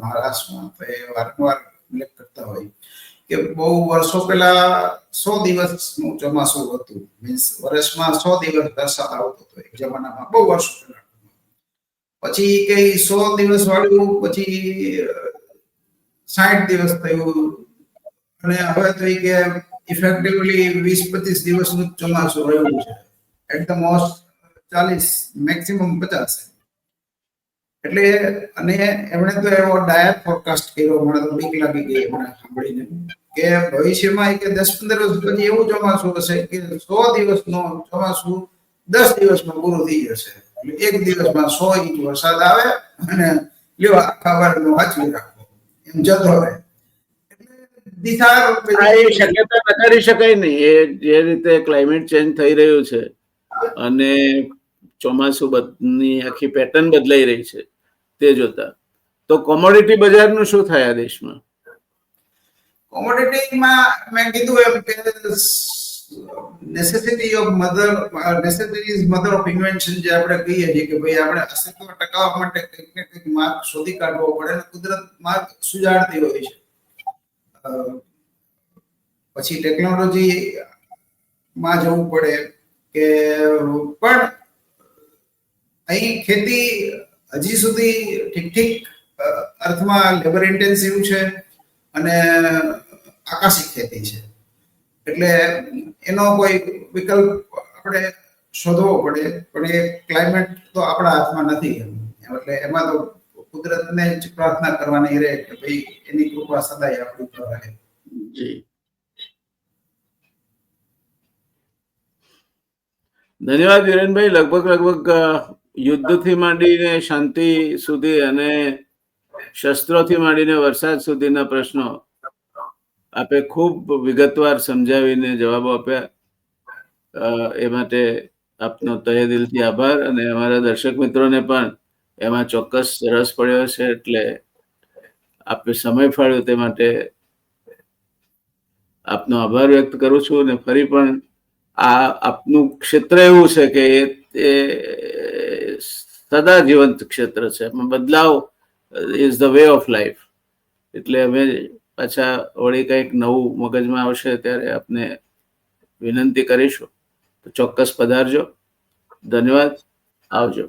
S2: મહારાષ્ટ્રમાં, તો એ વારંવાર ઉલ્લેખ કરતા હોય કે બહુ વર્ષો પહેલા 100 દિવસનું ચોમાસું હતું. મીન્સ વર્ષમાં 100 દિવસ વરસાદ આવતો હતો એક જમાનામાં, બહુ વર્ષો પહેલા. પછી કઈ 100 દિવસ વાળું પછી 60 દિવસ થયું અને હવે તો કે ઇફેક્ટિવલી 20-25 દિવસનું ચોમાસું રહ્યું છે. At the most 40, maximum 50. એટલે અને એમણે તો એવો ડાયર ફોરકાસ્ટ કર્યો, મને તો બીક લાગી ગઈ એમણે સાંભળીને, કે ભવિષ્યમાં કે 10-15 વર્ષ પછી એવું ચોમાસું હશે કે 100 દિવસનું ચોમાસું 10 દિવસમાં પૂરું થઈ જશે. એક દિવસમાં 100 ઇંચ વરસાદ આવે અને લ્યો આખા વારનું વાંચવી રાખો એમ જતો રહે. એટલે these are
S1: આ એ
S2: basically
S1: શક્યતા નકારી શકાય નહીં. એ જે રીતે ક્લાઇમેટ ચેન્જ થઈ રહ્યું છે અને ચોમાસુની આખી પેટર્ન બદલાઈ રહી છે તે જોતા, તો કોમોડિટી બજારનું શું થાય આ દેશમાં?
S2: કોમોડિટીમાં મેં કીધું એમ કે necessity is mother of invention, જે આપણે કહીએ છીએ કે ભાઈ આપણે અસ્તિત્વ ટકાવવા માટે કંઈક ને કંઈક માર્ગ શોધી કાઢવો પડે અને કુદરત માર્ગ સુજાડતી હોય છે. પછી ટેકનોલોજી માં જવું પડે કે પણ અહીં ખેતી હજી સુધી ઠીક અર્થમાં લેબર ઇન્ટેન્સિવ છે અને આકાશી ખેતી છે, એટલે એનો કોઈ વિકલ્પ આપણે શોધવો પડે, પણ એ ક્લાઇમેટ તો આપણા હાથમાં નથી. એટલે એમાં તો કુદરતને જ પ્રાર્થના કરવાની રહે કે ભાઈ એની કૃપા સદાય આપણી ઉપર રહે.
S1: જી, ધન્યવાદ વિરેનભાઈ. લગભગ યુદ્ધથી માંડીને શાંતિ સુધી અને શસ્ત્રોથી માંડીને વરસાદ સુધીના પ્રશ્નો આપે ખૂબ વિગતવાર સમજાવીને જવાબો આપ્યા. એ માટે આપનો તહે દિલથી આભાર, અને અમારા દર્શક મિત્રોને પણ એમાં ચોક્કસ રસ પડ્યો છે, એટલે આપે સમય ફાળ્યો તે માટે આપનો આભાર વ્યક્ત કરું છું. અને ફરી પણ આ આપનું ક્ષેત્ર એવું છે કે એ સદા જીવંત ક્ષેત્ર છે. બદલાવ is the way of life. એટલે અમે પાછા વળી કંઈક નવું મગજમાં આવશે ત્યારે આપને વિનંતી કરીશું. તો ચોક્કસ પધારજો. ધન્યવાદ. આવજો.